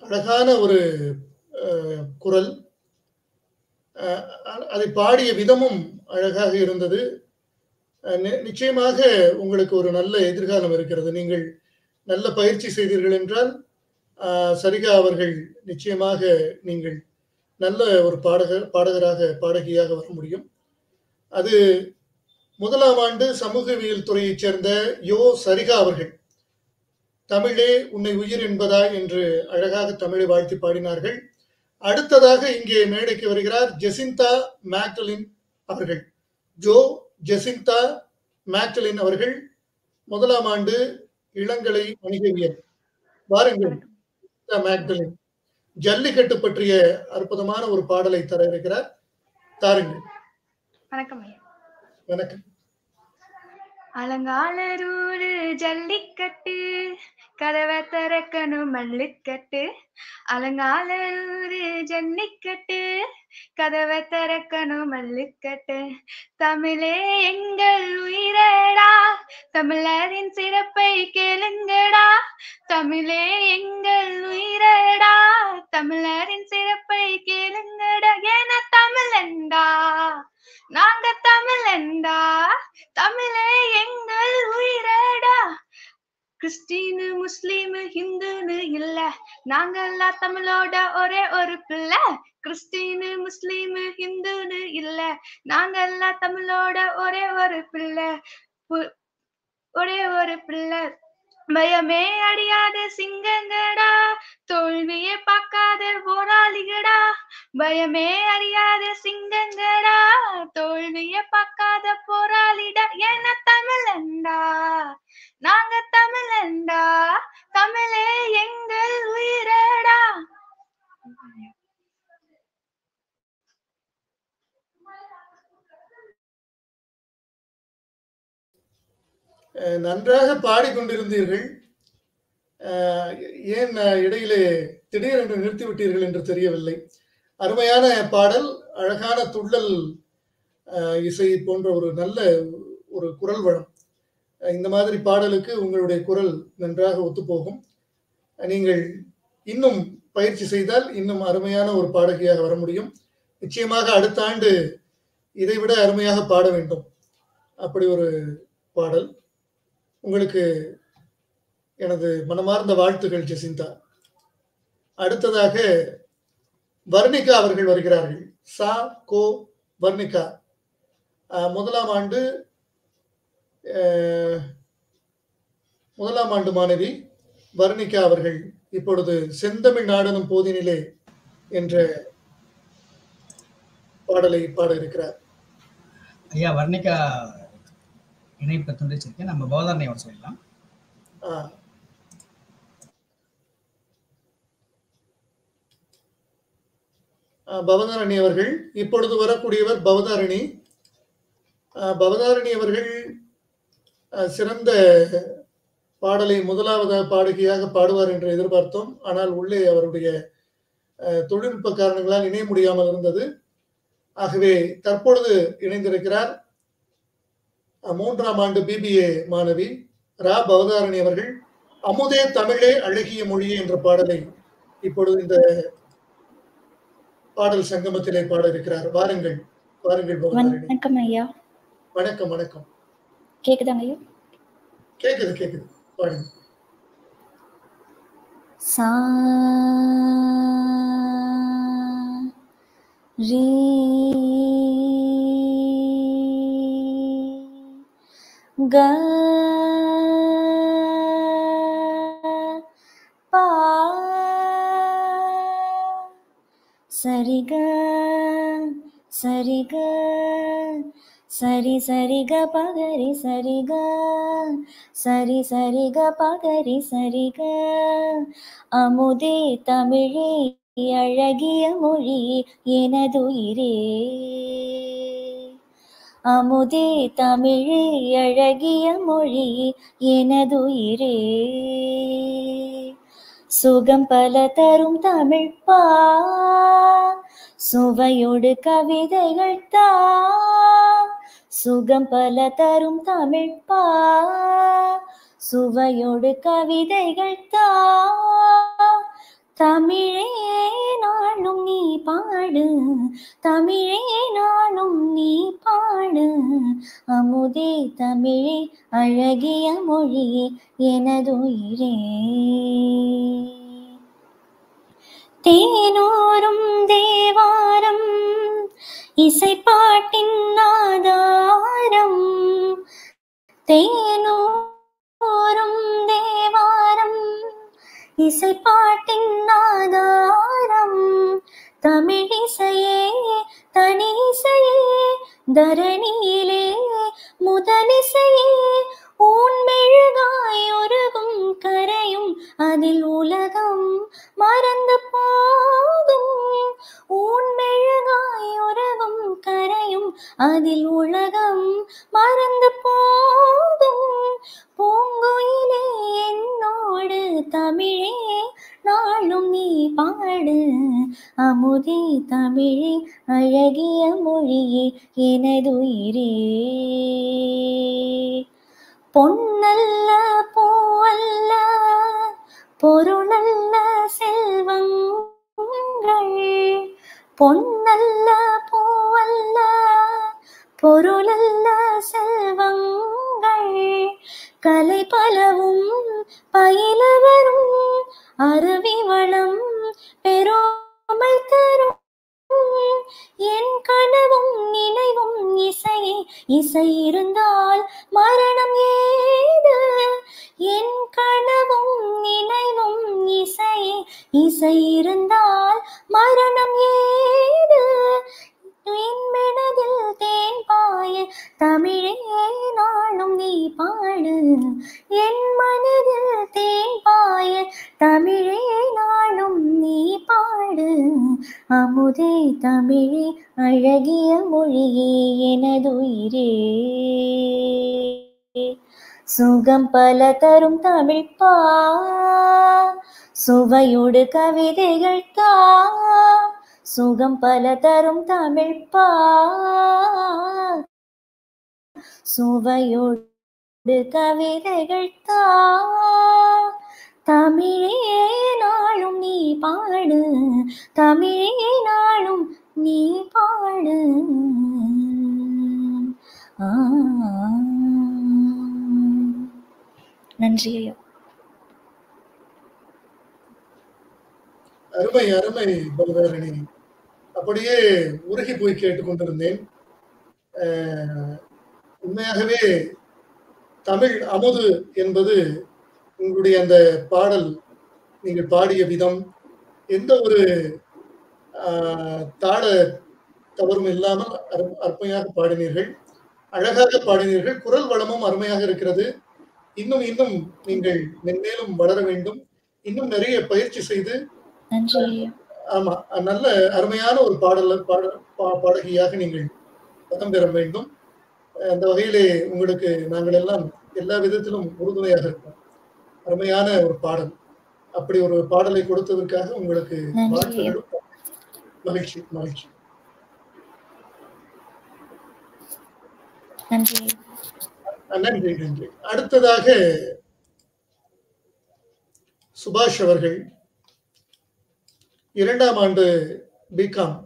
அழகான ஒரு குரல். அதை பாடிய விதமும் அழகாக இருந்தது. நிச்சயமாக உங்களுக்கு ஒரு நல்ல எதிர்காலம் இருக்கிறது. நீங்கள் நல்ல பயிற்சி செய்தீர்கள் என்றால் சரிகா அவர்கள் நிச்சயமாக நீங்கள் நல்ல ஒரு பாடகியாக வர முடியும். அது 1ஆம் ஆண்டு சமூகவியல் துறையைச் சேர்ந்த யோ சரிகா அவர்கள் தமிழே உன்னை உயிர் என்பதா என்று அழகாக தமிழை வாழ்த்தி பாடினார்கள். அடுத்ததாக இங்கே மேடைக்கு வருகிறார் ஜெசிந்தா மேக்டலின் அவர்கள். ஜோ ஜெசிந்தா மேக்டலின் அவர்கள், முதலாம் ஆண்டு இளங்கலை வணிகவியல். வாருங்கள் மேக்டலின். ஜல்லிக்கட்டு பற்றிய அற்புதமான ஒரு பாடலை தர இருக்கிறார். தாருங்கள். வணக்கம் ஐயா. வணக்கம். அலங்காலரூரு ஜல்லிக்கட்டு, கதவை திறக்கணும் மல்லுக்கட்டு. அலங்காலரூரு ஜல்லிக்கட்டு, கதவை திறக்கணும் மல்லுக்கட்டு. தமிழே எங்கள் உயிரடா, தமிழரின் சிறப்பை கேளுங்கடா. தமிழே எங்கள் உயிரடா, தமிழரின் சிறப்பை கேளுங்கடா. என தமிழண்டா, நாங்க தமிழண்டா, தமிழே எங்கள் உயிரடா. கிறிஸ்டினு முஸ்லீமு ஹிந்துன்னு இல்ல, நாங்கெல்லாம் தமிழோட ஒரே ஒரு பிள்ளை. கிறிஸ்டினு முஸ்லீமு ஹிந்துன்னு இல்ல, நாங்கெல்லாம் தமிழோட ஒரே ஒரு பிள்ளை, ஒரே ஒரு பிள்ளை. பயமே அடியாத சிங்கங்கடா, தோல்வியை பார்க்காத போராளிகடா. பயமே அறியாத சிங்கங்கடா, தோல்வியை பார்க்காத போராளிடா. என தமிழண்டா, நாங்க தமிழண்டா, தமிழே எங்கள் உயிரடா. நன்றாக பாடிக்கொண்டிருந்தீர்கள். ஏன் இடையிலே திடீரென்று நிறுத்திவிட்டீர்கள் என்று தெரியவில்லை. அருமையான பாடல், அழகான துள்ளல் இசை போன்ற ஒரு நல்ல ஒரு குரல் வளம். இந்த மாதிரி பாடலுக்கு உங்களுடைய குரல் நன்றாக ஒத்துப்போகும். நீங்கள் இன்னும் பயிற்சி செய்தால் இன்னும் அருமையான ஒரு பாடகியாக வர முடியும். நிச்சயமாக அடுத்த ஆண்டு இதைவிட அருமையாக பாட வேண்டும். அப்படி ஒரு பாடல். உங்களுக்கு எனது மனமார்ந்த வாழ்த்துக்கள் ஜெசிந்தா. அடுத்ததாக வர்ணிகா அவர்கள் வருகிறார்கள். சா கோ வர்ணிகா, முதலாம் ஆண்டு மாணவி வர்ணிகா அவர்கள் இப்பொழுது செந்தமிழ் நாடனும் போதினிலே என்ற பாடலை பாட இருக்கிறார். ஐயா, வர்ணிகா இணைப்பை துண்டிச்சிருக்கேன். நம்ம பவதாரணி அவர் சொல்லலாம். பவதாரணி அவர்கள் இப்பொழுது வரக்கூடியவர் பவதாரணி. பவதாரணி அவர்கள் சிறந்த பாடலை முதலாவது பாடகியாக பாடுவார் என்று எதிர்பார்த்தோம். ஆனால் உள்ளே அவருடைய தொழில்நுட்ப காரணங்களால் இணைய முடியாமல் இருந்தது. ஆகவே தற்பொழுது இணைந்திருக்கிறார் மூன்றாம் ஆண்டு BBA மாணவி ரா பவதாரணி அவர்கள். அமுதே தமிழே அழகிய மொழியே என்ற பாடலை இப்பொழுது இந்த பாடல் சங்கமத்திலே பாட இருக்கிறார். வாருங்கள் வாருங்கள் பவதாரணி. வணக்கம் ஐயா. வணக்கம் வணக்கம். கேக்குதாங்க ஐயா? கேக்குது கேக்குது, பாருங்க. சா ரீ க பா சரிக சரிக சரி சரிக பகரி சரிக சரி சரிக பகரி சரிக அமுதே தமிழே அழகிய மொழி எனதுயிரே. அமுதே தமிழே அழகிய மொழி எனதுயிரே. சுகம் பல தரும் தமிழ் பா, சுவையோடு கவிதைகள் தா. சுகம் பல தரும் தமிழ் பா, சுவையோடு கவிதைகள் தா. தமிழே நாளும் நீ பாடு, தமிழே நாளும் நீ பாடு. அமுதே தமிழே அழகிய மொழி எனதுயிரே. தேனோரும் தேவாரம் இசைப்பாட்டின் ஆதாரம். தேனோரும் தேவாரம் இசைப்பாட்டின் ஆதாரம். தரணியிலே முதலிசையே ஊன்மெழுகாய் உருகும் கரையும் அதில் உலகம் மறந்து போகும். ஊன்மெழுகாய் உருகும் கரையும் அதில் உலகம் மறந்து போகும். பூங்குயிலே என்னோடு தமிழே நாளும் நீ பாடு. அமுதே தமிழே அழகிய மொழியே எனதுயிரே. பொன்னல்ல பூவல்ல பொருளல்ல செல்வங்கள். பொன்னல்ல பூவல்ல பொருளல்ல செல்வங்கள். கலை பலவும் பயில வரும் அருவி வளம் பெருமை தரும். என் கனவும் நினைவும் இசையே. இசை இருந்தால் மரணம் ஏது. என் கனவும் நினைவும் இசையே. இசை இருந்தால் மரணம் ஏது. என் மனதில் தேன் பாய தமிழே நாளும் நீ பாடு. என் மனதில் தேன் பாய தமிழே நாளும் நீ பாடு. அமுதே தமிழே அழகிய மொழியே எனதுயிரே. சுகம் பல தரும் தமிழ் பா. சுவையோடு கவிதைகள் தா. சுகம் பல தரும் தமிழ் பா. சுவையோடு கவிதைகள் தா. தமிழே நாளும் நீ பாடு. தமிழே நாளும் நீ பாடு. நன்றி ஐயா. அருமை அருமை பல்வேரணி. அப்படியே உருகி போய் கேட்டுக்கொண்டிருந்தேன். உண்மையாகவே தமிழ் அமுது என்பது உங்களுடைய அந்த பாடல், நீங்கள் பாடிய விதம், எந்த ஒரு தாள தவறும் இல்லாமல் அருமையாக பாடினீர்கள், அழகாக பாடினீர்கள். குரல் வளமும் அருமையாக இருக்கிறது. இன்னும் இன்னும் நீங்கள் மென்மேலும் வளர வேண்டும். இன்னும் நிறைய பயிற்சி செய்து ஆமா நல்ல அருமையான ஒரு பாடகியாக நீங்கள் பதம் பெற வேண்டும். அந்த வகையிலே உங்களுக்கு நாங்கள் எல்லாம் எல்லா விதத்திலும் உறுதுணையாக இருப்போம். அருமையான ஒரு பாடல். அப்படி ஒரு பாடலை கொடுத்ததற்காக உங்களுக்கு வாழ்த்துகளும். மகிழ்ச்சி மகிழ்ச்சி. நன்றி நன்றி. அடுத்ததாக சுபாஷ் அவர்கள் 2ஆம் ஆண்டு பிகாம்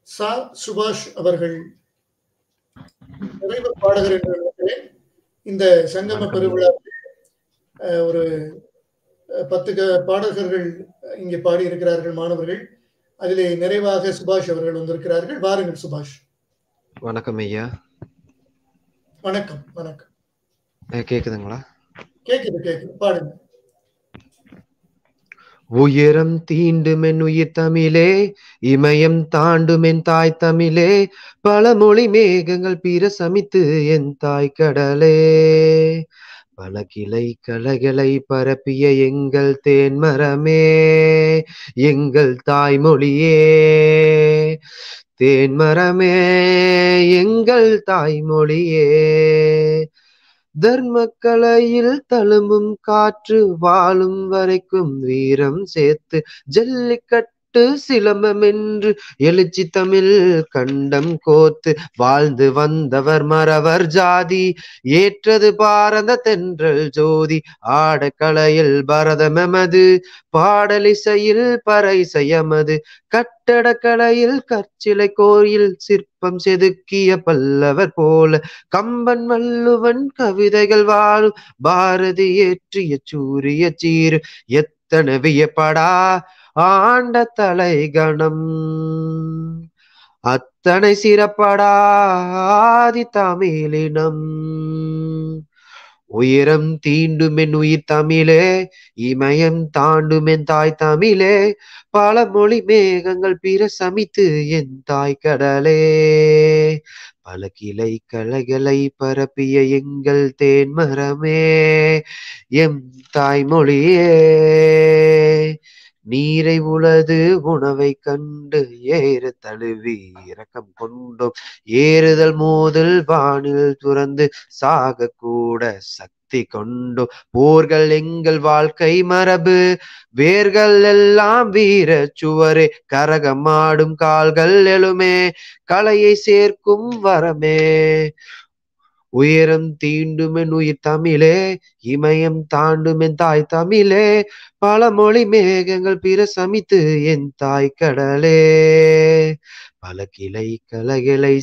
சா சுபாஷ் அவர்கள் நிறைவு பாடகர் என்று நினைக்கிறேன். இந்த சங்கம பெருவிழாவில் ஒரு 10 பாடகர்கள் இங்கே பாடி இருக்கிறார்கள் மாணவர்கள். அதிலே நிறைவாக சுபாஷ் அவர்கள் வந்திருக்கிறார்கள். வாருங்கள் சுபாஷ். வணக்கம் ஐயா. வணக்கம் வணக்கம். கேக்குதுங்களா? கேக்குது கேக்குது, பாடுங்க. உயரம் தீண்டுமென் உயிர் தமிழே, இமயம் தாண்டுமென் தாய் தமிழே, பல மொழி மேகங்கள் பிரசமித்து என் தாய் கடலே, பல கிளை கலைகளை பரப்பிய எங்கள் தேன்மரமே, எங்கள் தாய்மொழியே, தேன்மரமே எங்கள் தாய்மொழியே, தர்மக்கலையில் தழும்பும் காற்று வாழும் வரைக்கும் வீரம் சேர்த்து ஜல்லிக்கட்டு சிலம்பம் என்று எழுச்சி தமிழ் கண்டம் கோர்த்து வாழ்ந்து வந்தவர் மறவர் ஜாதி, ஏற்றது பாரத தென்றல் ஜோதி, ஆடக்கலையில் பரதமெமது, பாடலிசையில் பறைசையமது, கட்டடக்கலையில் கற்சிலை கோயில் சிற்பம் செதுக்கிய பல்லவர் போல, கம்பன் வள்ளுவன் கவிதைகள் வாழும் பாரதி ஏற்றிய சூரிய சீரு, எத்தனை வியப்படா ஆண்ட தலைகணம், அத்தனை சிறப்படா ஆதி தமிழினம், உயரம் தீண்டுமென் உயிர் தமிழே, இமயம் தாண்டுமென் தாய் தமிழே, பல மொழி மேகங்கள் பிரசமித்து என் தாய் கடலே, பல கிளை கலைகளை பரப்பிய எங்கள் தேன்மரமே, எம் தாய்மொழியே. நீரை உளது உணவை கண்டு ஏற தழுவி இரக்கம் கொண்டோம், ஏறுதல் மோதல் வானில் துறந்து சாக கூட சக்தி கொண்டோம். போர்கள் எங்கள் வாழ்க்கை மரபு, வேர்கள் எல்லாம் வீர சுவரே, கரகமாடும் கால்கள் எழுமே, கலையை சேர்க்கும் வரமே. உயரம் தீண்டுமென் உயிர் தமிழே, இமயம் தாண்டுமென் தாய் தமிழே, பல மொழி மேகங்கள் பிரசமித்து என் தாய் கடலே, பல கிளை கலைகளை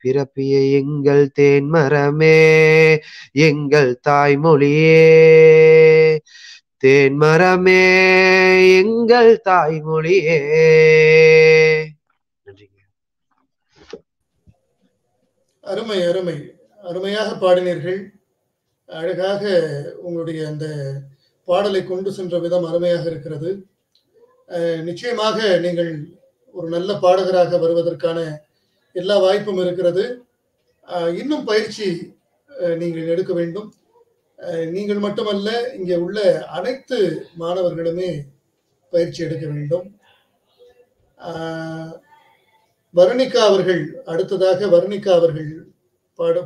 பிறப்பிய எங்கள் தேன்மரமே, எங்கள் தாய்மொழியே. தேன்மரமே எங்கள் தாய்மொழியே. அருமை அருமை, அருமையாக பாடினீர்கள். அழகாக உங்களுடைய அந்த பாடலை கொண்டு சென்ற விதம் அருமையாக இருக்கிறது. நிச்சயமாக நீங்கள் ஒரு நல்ல பாடகராக வருவதற்கான எல்லா வாய்ப்பும் இருக்கிறது. இன்னும் பயிற்சி நீங்கள் எடுக்க வேண்டும். நீங்கள் மட்டுமல்ல, இங்கே உள்ள அனைத்து மாணவர்களுமே பயிற்சி எடுக்க வேண்டும். வர்ணிகா அவர்கள், அடுத்ததாக வர்ணிகா அவர்கள்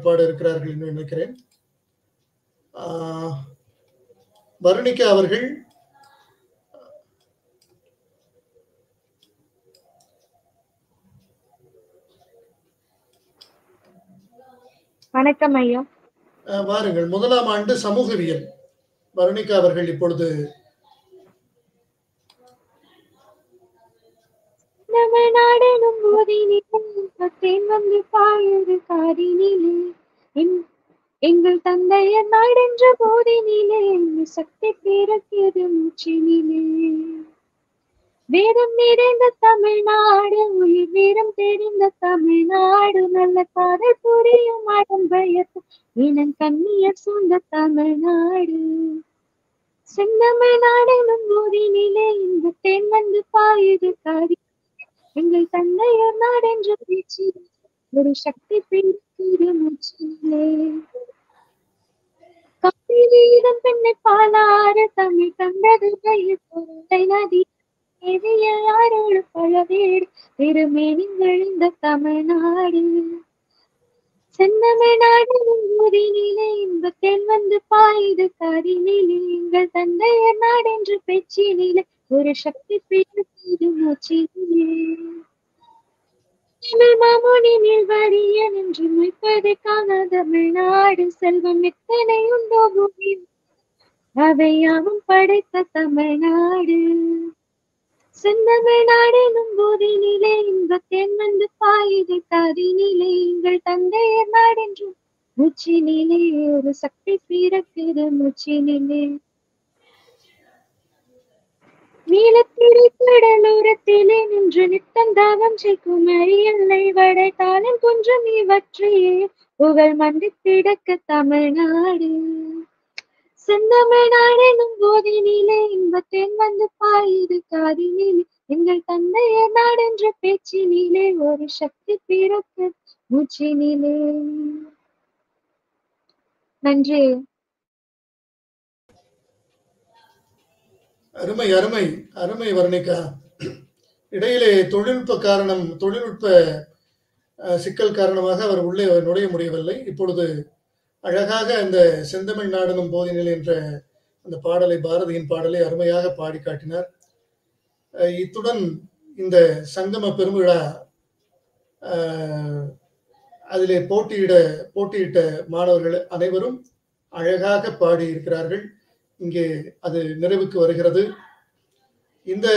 பாட இருக்கிறார்கள் என்று நினைக்கிறேன். வர்ணிகா அவர்கள் வணக்கம் ஐயா. வாருங்கள். முதலாம் ஆண்டு சமூகவியல் வர்ணிகா அவர்கள் இப்பொழுது. தமிழ்நாடெனும் போதினிலே வந்து பாயுது காதினிலே, எங்கள் தந்தையர் நாடென்ற போதினிலே சக்தி பிறக்கிறது மூச்சினிலே. வேதம் நிறைந்த தமிழ்நாடு, உயிர் வீரம் தெரிந்த தமிழ்நாடு, நல்ல காதல் புரியும் அடம்பயத்து இனம் கண்ணியர் சூழ்ந்த தமிழ்நாடு. செந்தமிழ்நாடெனும் போதினிலே இந்த தென் வந்து பாயுது காதி, எங்கள் தந்தையர் நாடென்ற பேச்சில் ஒரு சக்தி பிடிக்கிறது மூச்சிலே. காவிரியிடம் பெண்ணை பாலாறு தமிழ் கண்டது பயிர் பொருளை நதி, யாரோடு பழவேடு திருமேனிங்கள் இந்த தமிழ்நாடு. செந்தமிழ்நாடு ஊரினிலே இந்த தென் வந்து பாயுது காதினிலே, எங்கள் தந்தையர் நாடென்ற பேச்சினிலே ஒரு சக்தி பிடிக்கிறது மூச்சினிலே. தமிழ் மாமுனி நீள்வரியன் என்று மொய்ப்பதை காண தமிழ்நாடு, செல்வம் எத்தனை உண்டோ பூமி அவையாவும் படைத்த தமிழ்நாடு. செந்தமிழ்நாடெனும் போதினிலே இந்த தென் வந்து பாயுது காதினிலே, எங்கள் தந்தையர் நாடென்று மூச்சினிலே ஒரு சக்தி பிறக்கிறது மூச்சினிலே. நீலத்திரை கடலோரத்திலே நின்று நித்தம் தாகம் செய்க்கும் அரியல்லை வடைத்தாலும் கொஞ்சம் இவற்றையே புகழ் மண்டி கிடக்க தமிழ்நாடு. செந்தமிழ்நாடெனும் போதினிலே இந்த தென் வந்து பாயுது காதினிலே, எங்கள் தந்தையர் நாடென்ற பேச்சினிலே ஒரு சக்தி பிறக்க மூச்சினிலே. நன்றி. அருமை அருமை அருமை வர்ணிகா. இடையிலே தொழில்நுட்ப சிக்கல் காரணமாக அவர் உள்ளே நுழைய முடியவில்லை. இப்பொழுது அழகாக அந்த செந்தமிழ்நாடனும் போதினில் என்ற அந்த பாடலை, பாரதியின் பாடலை அருமையாக பாடி காட்டினார். இத்துடன் இந்த சங்கம பெருமிழா அதிலே போட்டியிட்ட மாணவர்கள் அனைவரும் அழகாக பாடி இருக்கிறார்கள். இங்கே அது நிறைவுக்கு வருகிறது. இந்த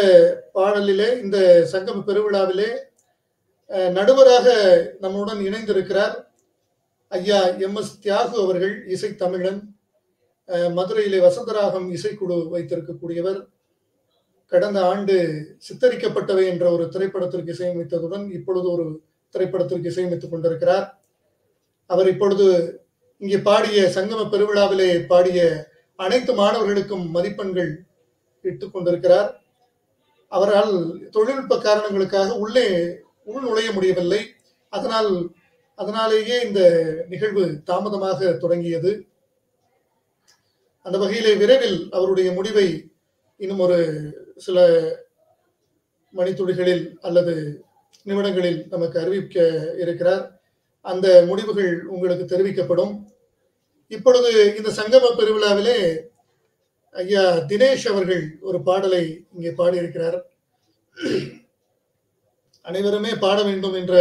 பாடலிலே, இந்த சங்கம பெருவிழாவிலே நடுவராக நம்முடன் இணைந்திருக்கிறார் ஐயா MS தியாகு அவர்கள், இசை தமிழன். மதுரையிலே வசந்தராகம் இசைக்குழு வைத்திருக்கக்கூடியவர். கடந்த ஆண்டு சித்தரிக்கப்பட்டவை என்ற ஒரு திரைப்படத்திற்கு இசையமைத்ததுடன் இப்பொழுது ஒரு திரைப்படத்திற்கு இசையமைத்துக் கொண்டிருக்கிறார். அவர் இப்பொழுது இங்கே பாடிய சங்கம பெருவிழாவிலே பாடிய அனைத்து மாணவர்களுக்கும் மதிப்பெண்கள் இட்டுக் கொண்டிருக்கிறார். அவரால் தொழில்நுட்ப காரணங்களுக்காக உள் நுழைய முடியவில்லை. அதனாலேயே இந்த நிகழ்வு தாமதமாக தொடங்கியது. அந்த வகையிலே விரைவில் அவருடைய முடிவை இன்னும் ஒரு சில மணித்துளிகளில் அல்லது நிமிடங்களில் நமக்கு அறிவிக்க இருக்கிறார். அந்த முடிவுகள் உங்களுக்கு தெரிவிக்கப்படும். இப்பொழுது இந்த சங்கம பெருவிழாவிலே ஐயா தினேஷ் அவர்கள் ஒரு பாடலை இங்கே பாடியிருக்கிறார். அனைவருமே பாட வேண்டும் என்ற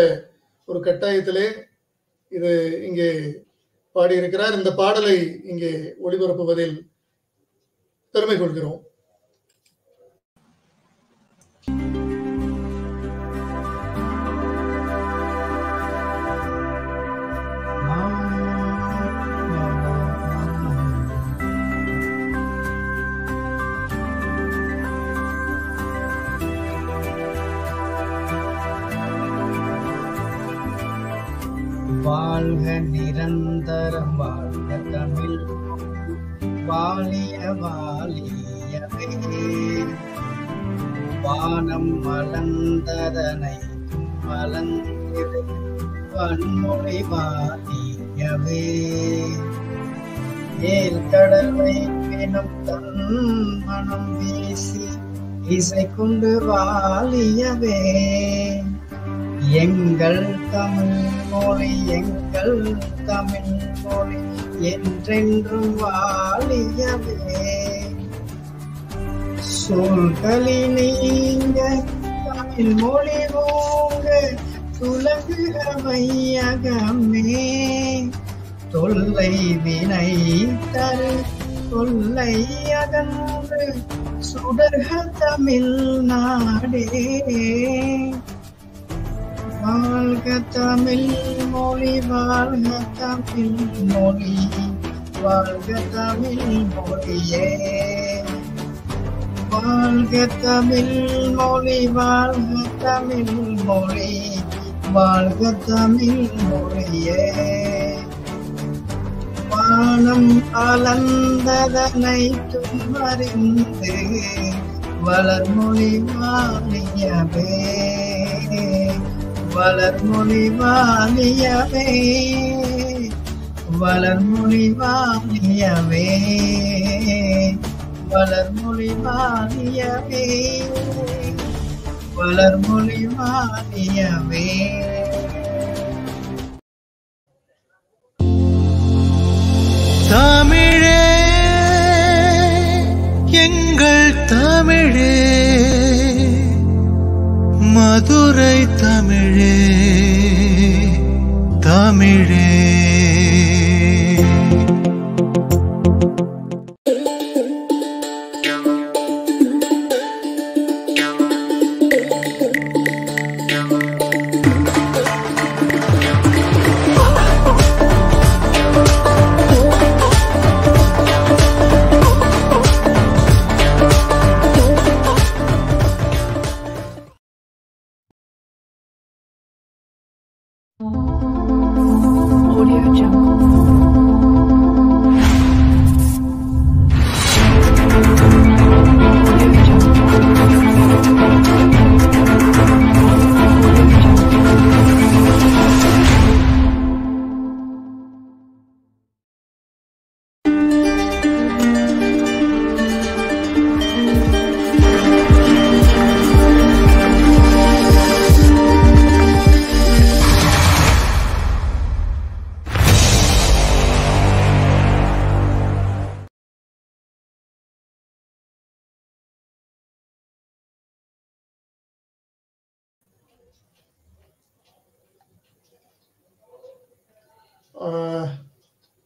ஒரு கட்டாயத்திலே இது இங்கே பாடியிருக்கிறார். இந்த பாடலை இங்கே ஒளிபரப்புவதில் பெருமை கொள்கிறோம். வாழ்க நிரந்தரம் வாழ்க தமிழ் வாழிய வாழியவே வானம் மலர்ந்ததனை மலர்ந்திடு வன்மொழி வாழியவே ஏல் கடலை பினும் தன் மனம் வீசி இசை கொண்டு வாழியவே எங்கள் தமிழ் மொழி எங்கள் தமிழ் மொழி என்றென்றும் வாழியவே சொல்களி நீங்க தமிழ் மொழி ஓங்க துலகுக வையகமே தொல்லை வினை தரு தொல்லை அகன்று சுடர்க தமிழ் நாடே வாழ்க தமிழ் மொழி வாழ்க தமிழ் மொழி வாழ்க தமிழ் மொழியே வாழ்க தமிழ் மொழி வாழ்க தமிழ் மொழி வாழ்க தமிழ் மொழியே வானம் அளந்ததனைத்தும் அறிந்து வளர்மொழி வாழியவே வளர்மொழி வாழியவே வளர்மொழி வாழியவே வளர்மொழி வாழியவே வளர்மொழி வாழியவே. தமிழே எங்கள் தமிழே மதுரை தமிழே தமிழே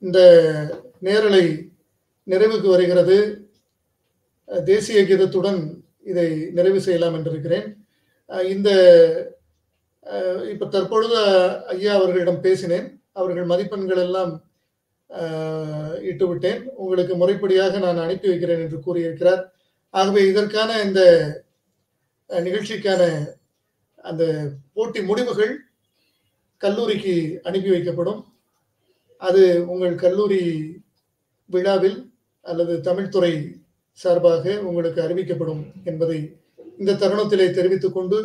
இந்த நேரலை நிறைவுக்கு வருகிறது. தேசிய கீதத்துடன் இதை நிறைவு செய்யலாம் என்றிருக்கிறேன். இந்த இப்ப தற்பொழுது ஐயா அவர்களிடம் பேசினேன். அவர்கள் மதிப்பெண்கள் எல்லாம் இட்டுவிட்டேன். உங்களுக்கு முறைப்படியாக நான் அனுப்பி வைக்கிறேன் என்று கூறியிருக்கிறார். ஆகவே இதற்கான இந்த நிகழ்ச்சிக்கான அந்த போட்டி முடிவுகள் கல்லூரிக்கு அனுப்பி வைக்கப்படும். அது உங்கள் கல்லூரி விழாவில் அல்லது தமிழ்துறை சார்பாக உங்களுக்கு அறிவிக்கப்படும் என்பதை இந்த தருணத்திலே தெரிவித்துக் கொண்டு,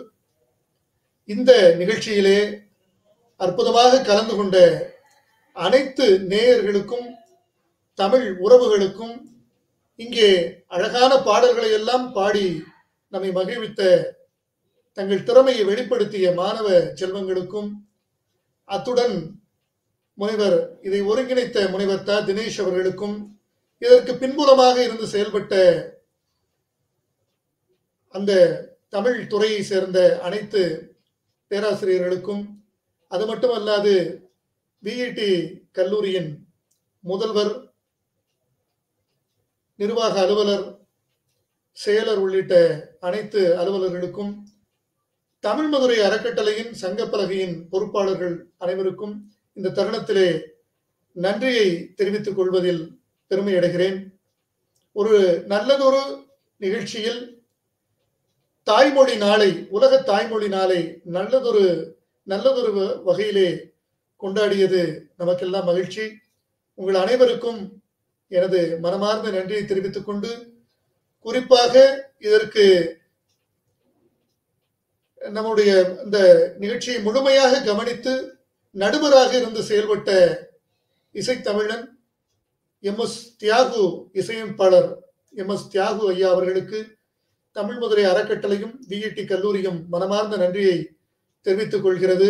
இந்த நிகழ்ச்சியிலே அற்புதமாக கலந்து கொண்ட அனைத்து நேயர்களுக்கும் தமிழ் உறவுகளுக்கும், இங்கே அழகான பாடல்களை எல்லாம் பாடி நம்மை மகிழ்வித்த தங்கள் திறமையை வெளிப்படுத்திய மாணவ செல்வங்களுக்கும், அத்துடன் முனைவர் இதை ஒருங்கிணைத்த முனைவர் த தினேஷ் அவர்களுக்கும், இதற்கு பின்புலமாக இருந்து செயல்பட்ட அந்த தமிழ் துறையை சேர்ந்த அனைத்து பேராசிரியர்களுக்கும், அது மட்டுமல்லாது விஇடி கல்லூரியின் முதல்வர், நிர்வாக அலுவலர், செயலர் உள்ளிட்ட அனைத்து அலுவலர்களுக்கும், தமிழ் மதுரை அறக்கட்டளையின் சங்கப்பலகையின் பொறுப்பாளர்கள் அனைவருக்கும் இந்த தருணத்திலே நன்றியை தெரிவித்துக் கொள்வதில் பெருமை அடைகிறேன். ஒரு நல்லதொரு நிகழ்ச்சியில் தாய்மொழி நாளை, உலக தாய்மொழி நாளை நல்லதொரு வகையிலே கொண்டாடியது நமக்கெல்லாம் மகிழ்ச்சி. உங்கள் அனைவருக்கும் எனது மனமார்ந்த நன்றியை தெரிவித்துக் கொண்டு, குறிப்பாக இதற்கு நம்முடைய இந்த நிகழ்ச்சியை முழுமையாக கவனித்து நடுவராக இருந்து செயல்பட்ட இசைத்தமிழன் எம்.எஸ். தியாகு, இசையமைப்பாளர் எம்.எஸ். தியாகு ஐயா அவர்களுக்கு தமிழ் மதுரை அறக்கட்டளையும் விஇடி கல்லூரியும் மனமார்ந்த நன்றியை தெரிவித்துக் கொள்கிறது.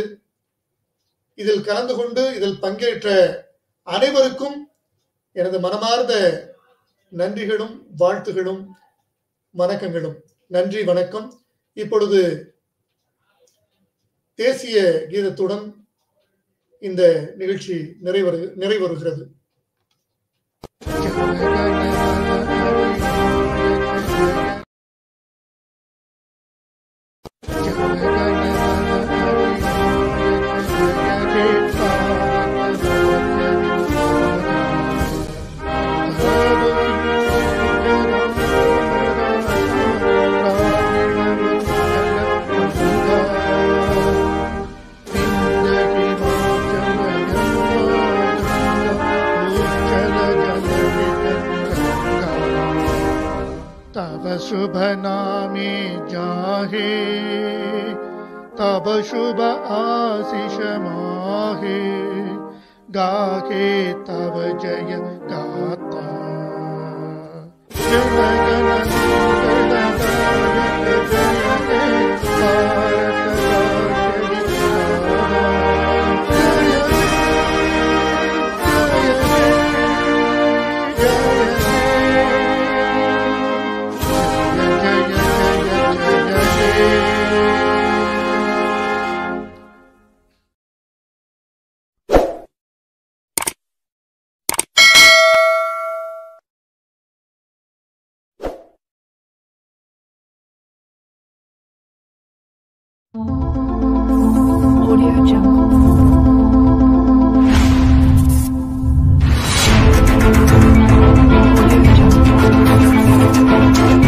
இதில் கலந்து கொண்டு இதில் பங்கேற்ற அனைவருக்கும் எனது மனமார்ந்த நன்றிகளும் வாழ்த்துகளும் வணக்கங்களும். நன்றி, வணக்கம். இப்பொழுது தேசிய கீதத்துடன் இந்த நிகழ்ச்சி நிறைவருகிறது. शुभ नामे जाहे तब शुभ आशीष माहे, गाहे तब जय गाता Jana Gana Audio Jungle. Audio Jungle.